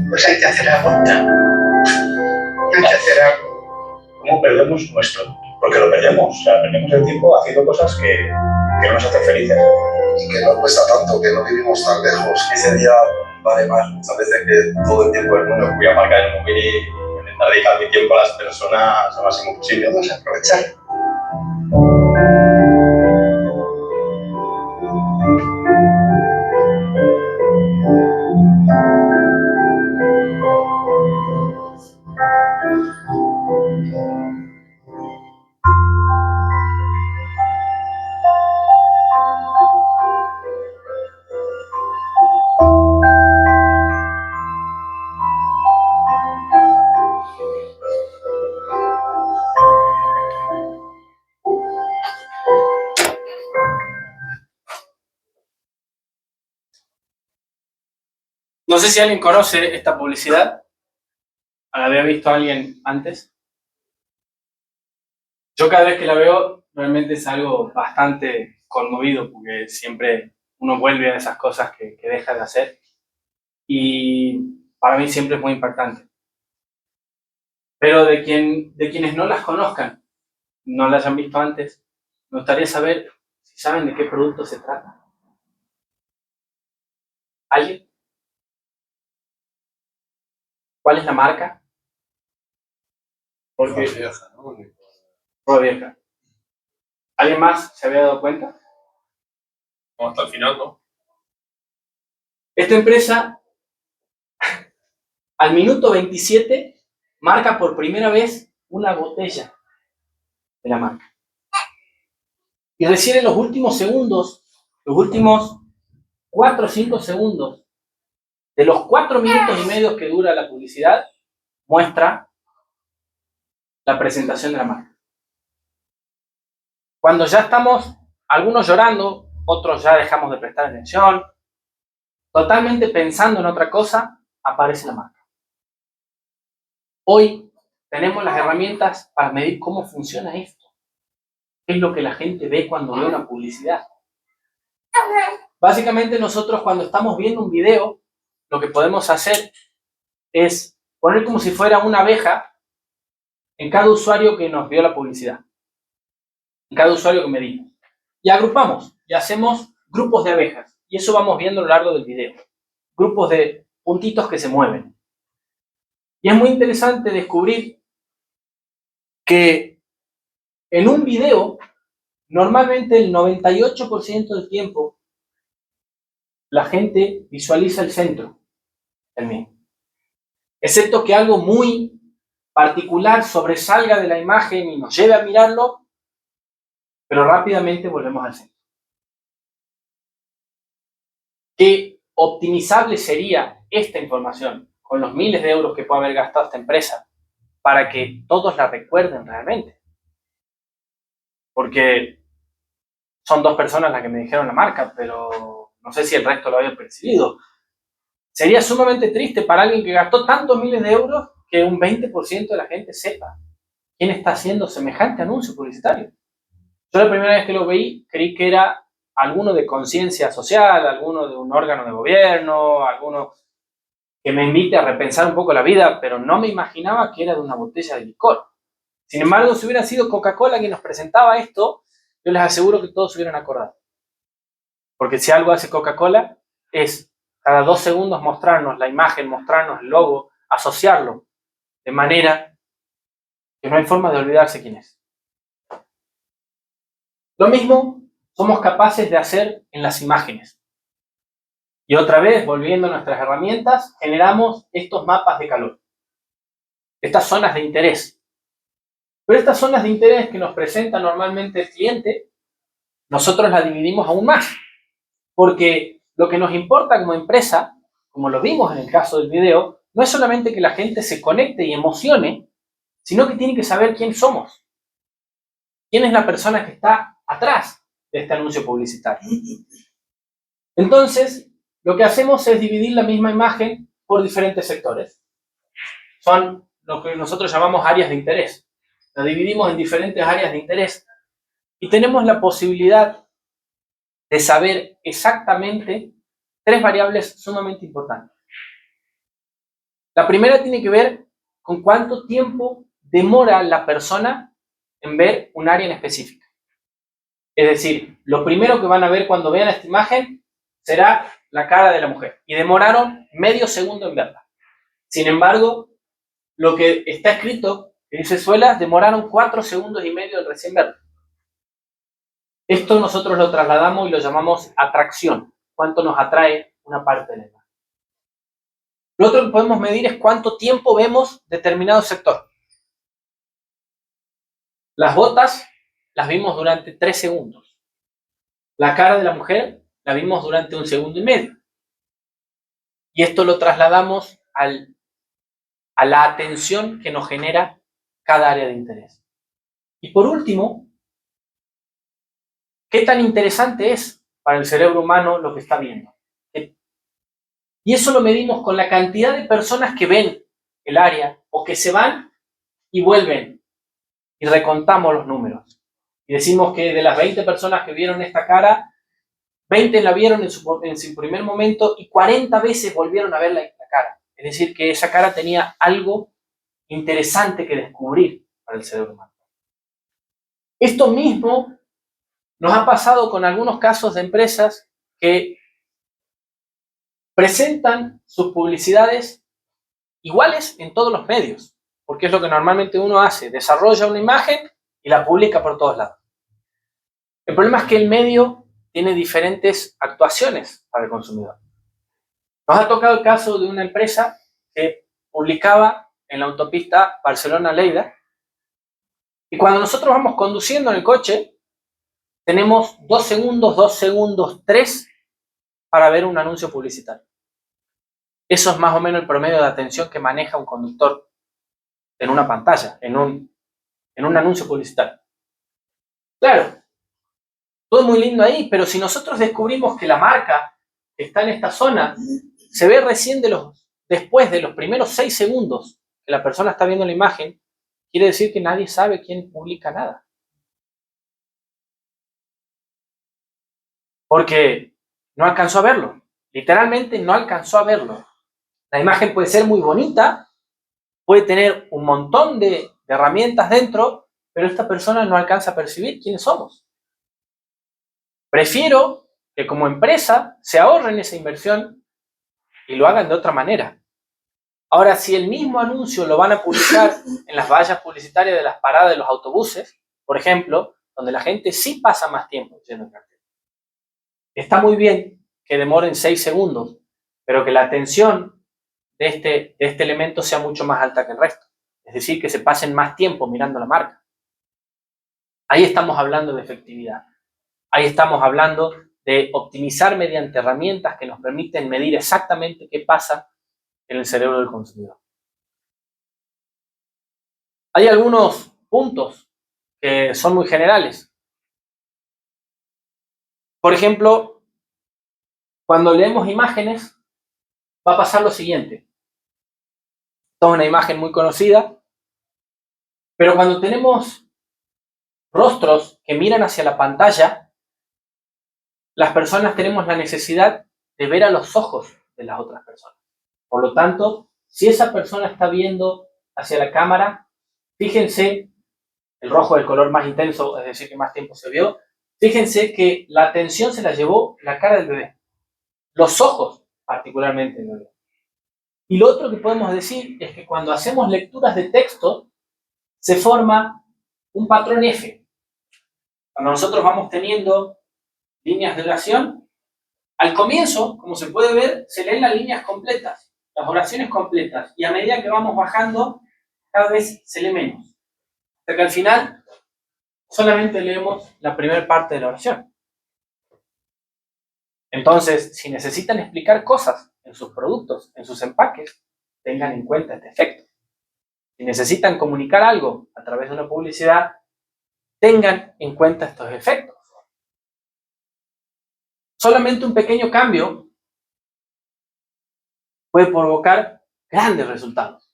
Pues hay que hacer algo. Hay que hacer algo. ¿Cómo perdemos nuestro? Porque lo perdemos, o sea, perdemos el tiempo haciendo cosas que no nos hacen felices. Y que no cuesta tanto, que no vivimos tan lejos. Ese día vale más muchas veces que todo el tiempo del mundo. Voy a aparcar el móvil y intentar dedicar mi tiempo a las personas lo máximo posible. Vamos a aprovechar. No sé si alguien conoce esta publicidad. ¿La había visto alguien antes? Yo cada vez que la veo realmente es algo bastante conmovido porque siempre uno vuelve a esas cosas que deja de hacer y para mí siempre es muy impactante. Pero de quienes no las conozcan, no las hayan visto antes, me gustaría saber si saben de qué producto se trata. ¿Alguien? ¿Cuál es la marca? Porque Ropa Vieja. ¿Alguien más se había dado cuenta? No, hasta el final, ¿no? Esta empresa, al minuto 27, marca por primera vez una botella de la marca. Y recién en los últimos segundos, los últimos 4 o 5 segundos, de los 4 minutos y medio que dura la publicidad, muestra la presentación de la marca. Cuando ya estamos, algunos llorando, otros ya dejamos de prestar atención, totalmente pensando en otra cosa, aparece la marca. Hoy tenemos las herramientas para medir cómo funciona esto. ¿Qué es lo que la gente ve cuando ve una publicidad? Básicamente nosotros cuando estamos viendo un video, lo que podemos hacer es poner como si fuera una abeja en cada usuario que nos vio la publicidad. En cada usuario que medimos. Y agrupamos y hacemos grupos de abejas. Y eso vamos viendo a lo largo del video. Grupos de puntitos que se mueven. Y es muy interesante descubrir que en un video, normalmente el 98% del tiempo, la gente visualiza el centro del mismo. Excepto que algo muy particular sobresalga de la imagen y nos lleve a mirarlo, pero rápidamente volvemos al centro. Que optimizable sería esta información con los miles de euros que puede haber gastado esta empresa para que todos la recuerden realmente? Porque son 2 personas las que me dijeron la marca, pero no sé si el resto lo había percibido. Sería sumamente triste para alguien que gastó tantos miles de euros que un 20% de la gente sepa quién está haciendo semejante anuncio publicitario. Yo la primera vez que lo veí creí que era alguno de conciencia social, alguno de un órgano de gobierno, alguno que me invite a repensar un poco la vida, pero no me imaginaba que era de una botella de licor. Sin embargo, si hubiera sido Coca-Cola quien nos presentaba esto, yo les aseguro que todos se hubieran acordado. Porque si algo hace Coca-Cola es cada 2 segundos mostrarnos la imagen, mostrarnos el logo, asociarlo, de manera que no hay forma de olvidarse quién es. Lo mismo somos capaces de hacer en las imágenes. Y otra vez, volviendo a nuestras herramientas, generamos estos mapas de calor, estas zonas de interés. Pero estas zonas de interés que nos presenta normalmente el cliente, nosotros las dividimos aún más. Porque lo que nos importa como empresa, como lo vimos en el caso del video, no es solamente que la gente se conecte y emocione, sino que tiene que saber quién somos. ¿Quién es la persona que está atrás de este anuncio publicitario? Entonces, lo que hacemos es dividir la misma imagen por diferentes sectores. Son lo que nosotros llamamos áreas de interés. La dividimos en diferentes áreas de interés y tenemos la posibilidad de saber exactamente 3 variables sumamente importantes. La primera tiene que ver con cuánto tiempo demora la persona en ver un área en específica. Es decir, lo primero que van a ver cuando vean esta imagen será la cara de la mujer. Y demoraron medio segundo en verla. Sin embargo, lo que está escrito, que dice suelas, demoraron 4 segundos y medio en recién verla. Esto nosotros lo trasladamos y lo llamamos atracción. Cuánto nos atrae una parte de la imagen. Lo otro que podemos medir es cuánto tiempo vemos determinado sector. Las botas las vimos durante 3 segundos. La cara de la mujer la vimos durante 1 segundo y medio. Y esto lo trasladamos a la atención que nos genera cada área de interés. Y por último, ¿qué tan interesante es para el cerebro humano lo que está viendo? Y eso lo medimos con la cantidad de personas que ven el área o que se van y vuelven. Y recontamos los números. Y decimos que de las 20 personas que vieron esta cara, 20 la vieron en su primer momento y 40 veces volvieron a ver la cara. Es decir, que esa cara tenía algo interesante que descubrir para el cerebro humano. Esto mismo nos ha pasado con algunos casos de empresas que presentan sus publicidades iguales en todos los medios, porque es lo que normalmente uno hace, desarrolla una imagen y la publica por todos lados. El problema es que el medio tiene diferentes actuaciones para el consumidor. Nos ha tocado el caso de una empresa que publicaba en la autopista Barcelona-Lleida y cuando nosotros vamos conduciendo en el coche, tenemos 2 segundos, 3 para ver un anuncio publicitario. Eso es más o menos el promedio de atención que maneja un conductor en una pantalla, en un anuncio publicitario. Claro, todo muy lindo ahí, pero si nosotros descubrimos que la marca que está en esta zona se ve recién después de los primeros 6 segundos que la persona está viendo la imagen, quiere decir que nadie sabe quién publica nada. Porque no alcanzó a verlo. Literalmente no alcanzó a verlo. La imagen puede ser muy bonita, puede tener un montón de herramientas dentro, pero esta persona no alcanza a percibir quiénes somos. Prefiero que como empresa se ahorren esa inversión y lo hagan de otra manera. Ahora, si el mismo anuncio lo van a publicar en las vallas publicitarias de las paradas de los autobuses, por ejemplo, donde la gente sí pasa más tiempo yendo en cartel. Está muy bien que demoren 6 segundos, pero que la atención de este elemento sea mucho más alta que el resto. Es decir, que se pasen más tiempo mirando la marca. Ahí estamos hablando de efectividad. Ahí estamos hablando de optimizar mediante herramientas que nos permiten medir exactamente qué pasa en el cerebro del consumidor. Hay algunos puntos que son muy generales. Por ejemplo, cuando leemos imágenes, va a pasar lo siguiente. Esta es una imagen muy conocida, pero cuando tenemos rostros que miran hacia la pantalla, las personas tenemos la necesidad de ver a los ojos de las otras personas. Por lo tanto, si esa persona está viendo hacia la cámara, fíjense, el rojo es el color más intenso, es decir, que más tiempo se vio, fíjense que la atención se la llevó la cara del bebé, los ojos particularmente del bebé. Y lo otro que podemos decir es que cuando hacemos lecturas de texto, se forma un patrón F. Cuando nosotros vamos teniendo líneas de oración, al comienzo, como se puede ver, se leen las líneas completas, las oraciones completas, y a medida que vamos bajando, cada vez se lee menos. Hasta que al final, solamente leemos la primera parte de la oración. Entonces, si necesitan explicar cosas en sus productos, en sus empaques, tengan en cuenta este efecto. Si necesitan comunicar algo a través de una publicidad, tengan en cuenta estos efectos. Solamente un pequeño cambio puede provocar grandes resultados.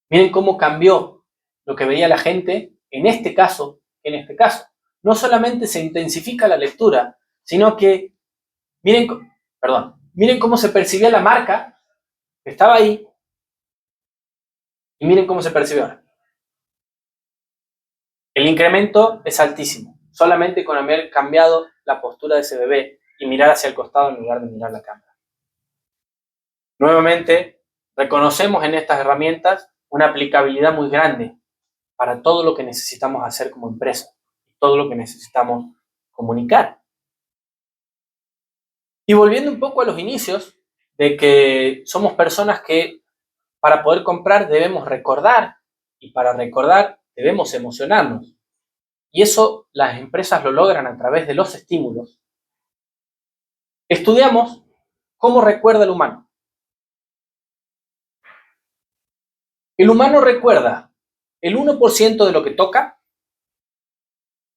Miren cómo cambió lo que veía la gente en este caso. No solamente se intensifica la lectura, sino que miren cómo se percibía la marca que estaba ahí y miren cómo se percibe ahora. El incremento es altísimo, solamente con haber cambiado la postura de ese bebé y mirar hacia el costado en lugar de mirar la cámara. Nuevamente, reconocemos en estas herramientas una aplicabilidad muy grande para todo lo que necesitamos hacer como empresa, todo lo que necesitamos comunicar. Y volviendo un poco a los inicios, de que somos personas que para poder comprar debemos recordar, y para recordar debemos emocionarnos. Y eso las empresas lo logran a través de los estímulos. Estudiamos cómo recuerda el humano. El humano recuerda el 1% de lo que toca,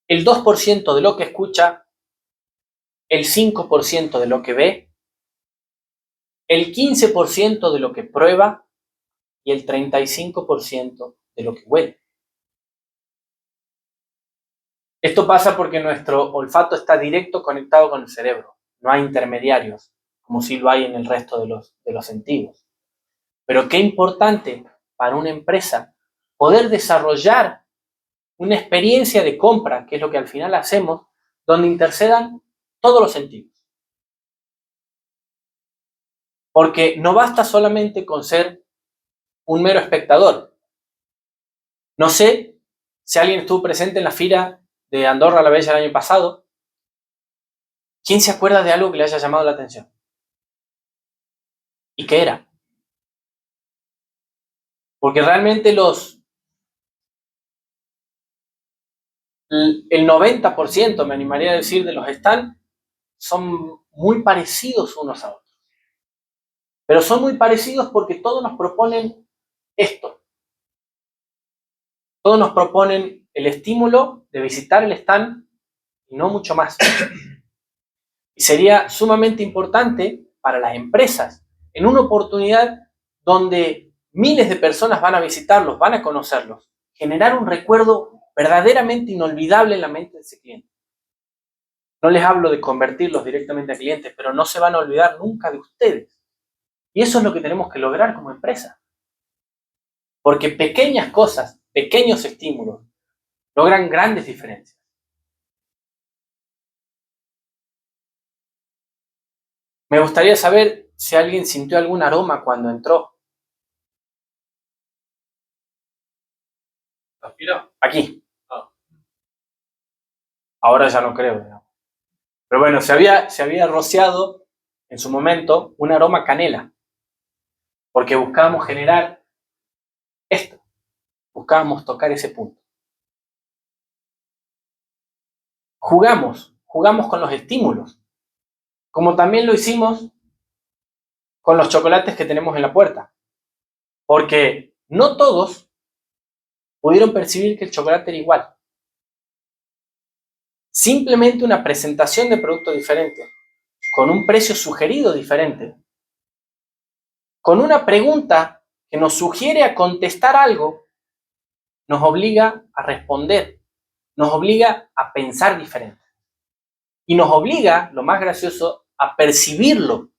el 2% de lo que escucha, el 5% de lo que ve, el 15% de lo que prueba y el 35% de lo que huele. Esto pasa porque nuestro olfato está directo conectado con el cerebro. No hay intermediarios, como si lo hay en el resto de los sentidos. Pero qué importante para una empresa poder desarrollar una experiencia de compra, que es lo que al final hacemos, donde intercedan todos los sentidos. Porque no basta solamente con ser un mero espectador. No sé si alguien estuvo presente en la Fira de Andorra la Bella el año pasado. ¿Quién se acuerda de algo que le haya llamado la atención? ¿Y qué era? Porque realmente el 90%, me animaría a decir, de los stands son muy parecidos unos a otros. Pero son muy parecidos porque todos nos proponen esto. Todos nos proponen el estímulo de visitar el stand y no mucho más. Y sería sumamente importante para las empresas, en una oportunidad donde miles de personas van a visitarlos, van a conocerlos, generar un recuerdo verdaderamente inolvidable en la mente de ese cliente. No les hablo de convertirlos directamente a clientes, pero no se van a olvidar nunca de ustedes. Y eso es lo que tenemos que lograr como empresa. Porque pequeñas cosas, pequeños estímulos, logran grandes diferencias. Me gustaría saber si alguien sintió algún aroma cuando entró. Aquí. Ahora ya no creo, ¿no? Pero bueno, se había rociado en su momento un aroma canela. Porque buscábamos generar esto. Buscábamos tocar ese punto. Jugamos con los estímulos. como también lo hicimos con los chocolates que tenemos en la puerta. Porque no todos pudieron percibir que el chocolate era igual. Simplemente una presentación de producto diferente, con un precio sugerido diferente, con una pregunta que nos sugiere a contestar algo, nos obliga a responder, nos obliga a pensar diferente. Y nos obliga, lo más gracioso, a percibirlo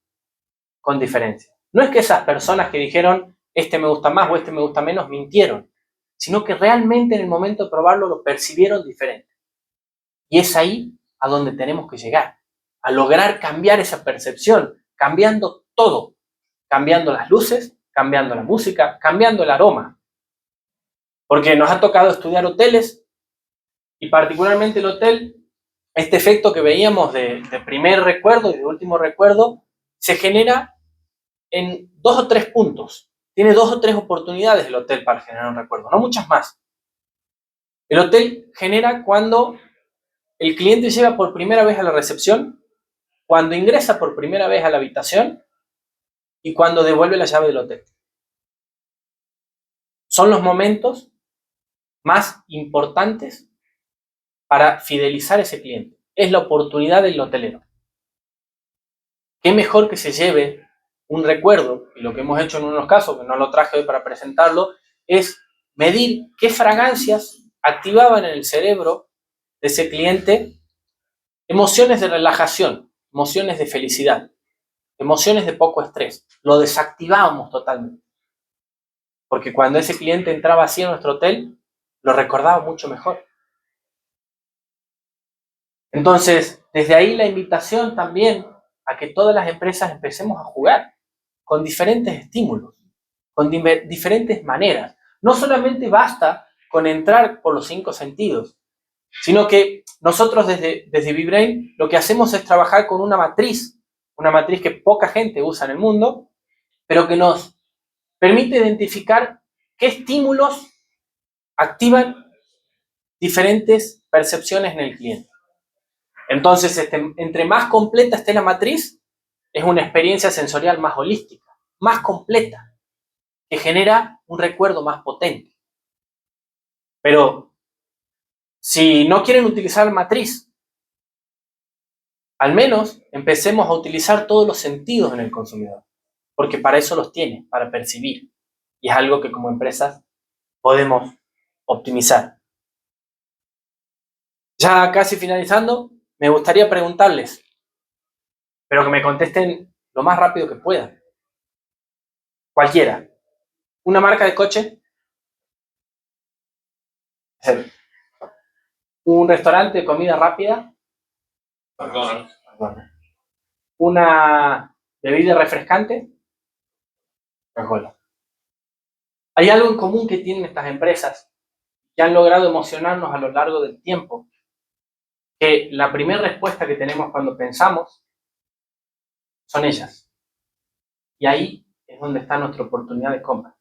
con diferencia. No es que esas personas que dijeron este me gusta más o este me gusta menos mintieron, sino que realmente en el momento de probarlo lo percibieron diferente. Y es ahí a donde tenemos que llegar, a lograr cambiar esa percepción, cambiando todo, cambiando las luces, cambiando la música, cambiando el aroma. Porque nos ha tocado estudiar hoteles y particularmente el hotel, este efecto que veíamos de primer recuerdo y de último recuerdo se genera en 2 o 3 puntos. Tiene 2 o 3 oportunidades el hotel para generar un recuerdo, no muchas más. El hotel genera cuando el cliente llega por primera vez a la recepción, cuando ingresa por primera vez a la habitación y cuando devuelve la llave del hotel. Son los momentos más importantes para fidelizar a ese cliente. Es la oportunidad del hotelero. Qué mejor que se lleve un recuerdo, y lo que hemos hecho en unos casos, que no lo traje hoy para presentarlo, es medir qué fragancias activaban en el cerebro de ese cliente emociones de relajación, emociones de felicidad, emociones de poco estrés. Lo desactivábamos totalmente. Porque cuando ese cliente entraba así a nuestro hotel, lo recordaba mucho mejor. Entonces, desde ahí la invitación también a que todas las empresas empecemos a jugar con diferentes estímulos, con diferentes maneras. No solamente basta con entrar por los 5 sentidos, sino que nosotros desde BeBrain lo que hacemos es trabajar con una matriz que poca gente usa en el mundo, pero que nos permite identificar qué estímulos activan diferentes percepciones en el cliente. Entonces, entre más completa esté la matriz, es una experiencia sensorial más holística, más completa, que genera un recuerdo más potente. Pero si no quieren utilizar matriz, al menos empecemos a utilizar todos los sentidos en el consumidor, porque para eso los tiene, para percibir. Y es algo que como empresas podemos optimizar. Ya casi finalizando, me gustaría preguntarles, pero que me contesten lo más rápido que puedan. Cualquiera. ¿Una marca de coche? ¿Un restaurante de comida rápida? McDonald's. ¿Una bebida refrescante? Coca-Cola. Hay algo en común que tienen estas empresas que han logrado emocionarnos a lo largo del tiempo, que la primera respuesta que tenemos cuando pensamos son ellas. Y ahí es donde está nuestra oportunidad de compra.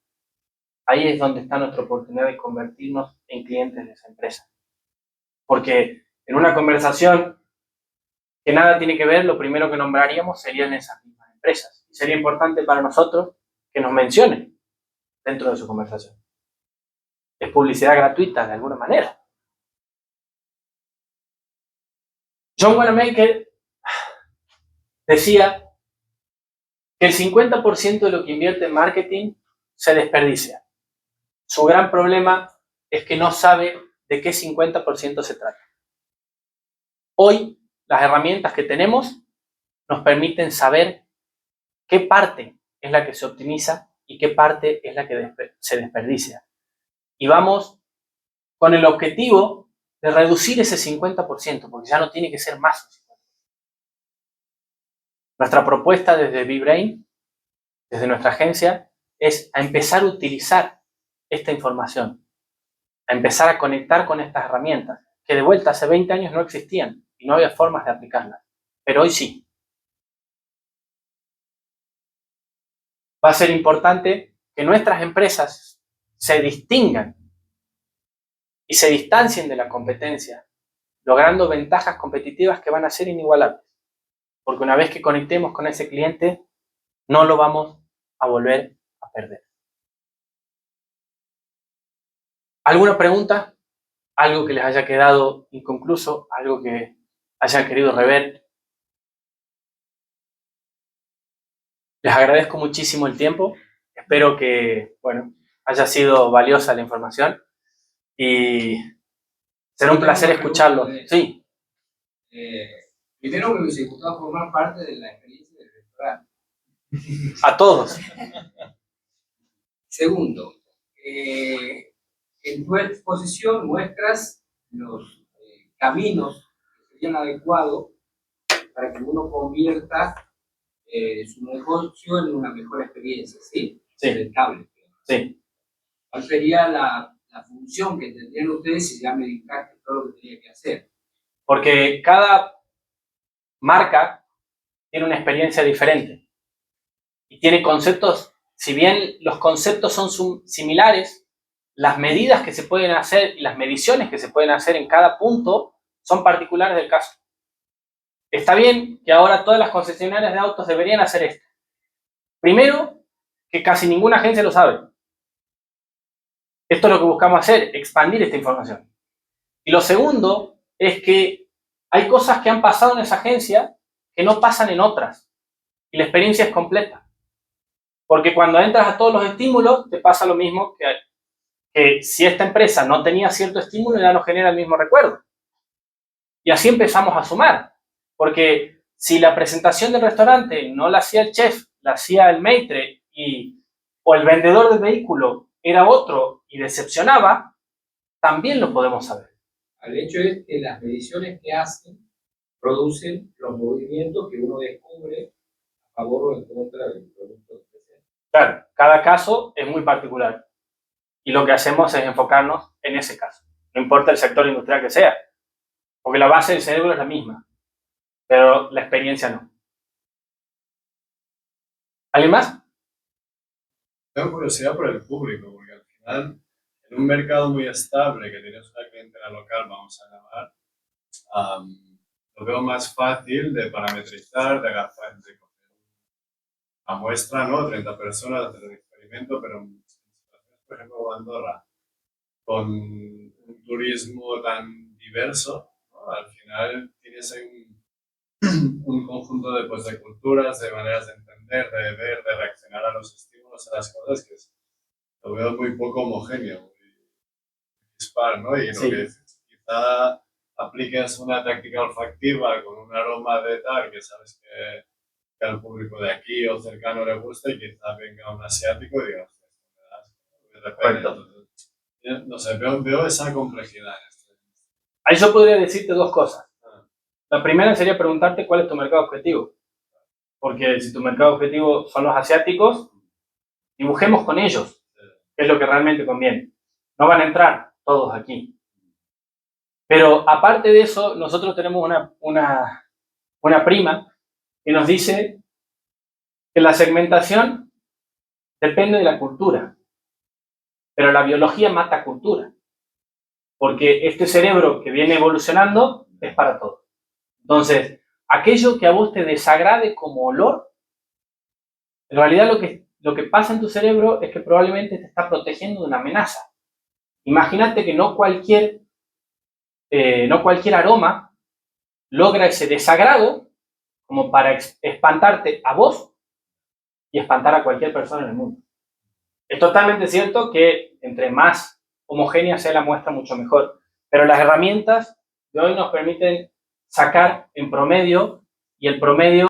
Ahí es donde está nuestra oportunidad de convertirnos en clientes de esa empresa. Porque en una conversación que nada tiene que ver, lo primero que nombraríamos serían esas mismas empresas. Y sería importante para nosotros que nos mencionen dentro de su conversación. Es publicidad gratuita de alguna manera. John Wanamaker decía que el 50% de lo que invierte en marketing se desperdicia. Su gran problema es que no sabe de qué 50% se trata. Hoy, las herramientas que tenemos nos permiten saber qué parte es la que se optimiza y qué parte es la que se desperdicia. Y vamos con el objetivo de reducir ese 50%, porque ya no tiene que ser más. Nuestra propuesta desde BeBrain, desde nuestra agencia, es a empezar a utilizar esta información, a empezar a conectar con estas herramientas, que de vuelta hace 20 años no existían y no había formas de aplicarlas, pero hoy sí. Va a ser importante que nuestras empresas se distingan y se distancien de la competencia, logrando ventajas competitivas que van a ser inigualables. porque una vez que conectemos con ese cliente, no lo vamos a volver a perder. ¿Alguna pregunta? ¿Algo que les haya quedado inconcluso? ¿Algo que hayan querido rever? Les agradezco muchísimo el tiempo. Espero que, bueno, haya sido valiosa la información y será un placer escucharlo. Sí. Primero me hubiese gustado formar parte de la experiencia del restaurante. A todos. Segundo, en tu exposición muestras los caminos que serían adecuados para que uno convierta su negocio en una mejor experiencia, ¿sí? Sí. Rentable. Sí. ¿Cuál sería la función que tendrían ustedes si ya me dedicaste todo lo que tenía que hacer? Porque cada marca tiene una experiencia diferente y tiene conceptos, si bien los conceptos son similares, las medidas que se pueden hacer y las mediciones que se pueden hacer en cada punto son particulares del caso. Está bien que ahora todas las concesionarias de autos deberían hacer esto. Primero, que casi ninguna agencia lo sabe. Esto es lo que buscamos hacer, expandir esta información. Y lo segundo es que hay cosas que han pasado en esa agencia que no pasan en otras. Y la experiencia es completa. Porque cuando entras a todos los estímulos, te pasa lo mismo que si esta empresa no tenía cierto estímulo, ya no genera el mismo recuerdo. Y así empezamos a sumar. Porque si la presentación del restaurante no la hacía el chef, la hacía el maitre o el vendedor del vehículo era otro y decepcionaba, también lo podemos saber. El hecho es que las mediciones que hacen producen los movimientos que uno descubre a favor o en contra del producto que presenta. Claro, cada caso es muy particular. Y lo que hacemos es enfocarnos en ese caso. No importa el sector industrial que sea. Porque la base del cerebro es la misma. Pero la experiencia no. ¿Alguien más? Tengo curiosidad por el público, porque al final, en un mercado muy estable, que tienes una clientela local, vamos a llamar, lo veo más fácil de parametrizar, de agarrar, de coger una muestra, ¿no? 30 personas, hacer el experimento, pero en situaciones, por ejemplo, Andorra, con un turismo tan diverso, ¿no? Al final tienes ahí un conjunto de culturas, de maneras de entender, de ver, de reaccionar a los estímulos, a las cosas, que lo veo muy poco homogéneo, muy dispar, ¿no? Y Sí. lo que quizá apliques una táctica olfactiva con un aroma de tal que sabes que al público de aquí o cercano le gusta y quizá venga un asiático y diga, de repente, entonces, no sé, veo esa complejidad. Ahí yo podría decirte dos cosas. La primera sería preguntarte cuál es tu mercado objetivo. Porque si tu mercado objetivo son los asiáticos, dibujemos con ellos, que es lo que realmente conviene. No van a entrar todos aquí. Pero aparte de eso, nosotros tenemos una prima que nos dice que la segmentación depende de la cultura. Pero la biología mata cultura. Porque este cerebro que viene evolucionando es para todo. Entonces, aquello que a vos te desagrade como olor, en realidad lo que pasa en tu cerebro es que probablemente te está protegiendo de una amenaza. Imagínate que no cualquier aroma logra ese desagrado como para espantarte a vos y espantar a cualquier persona en el mundo. Es totalmente cierto que entre más homogénea sea la muestra, mucho mejor. Pero las herramientas de hoy nos permiten sacar en promedio, y el promedio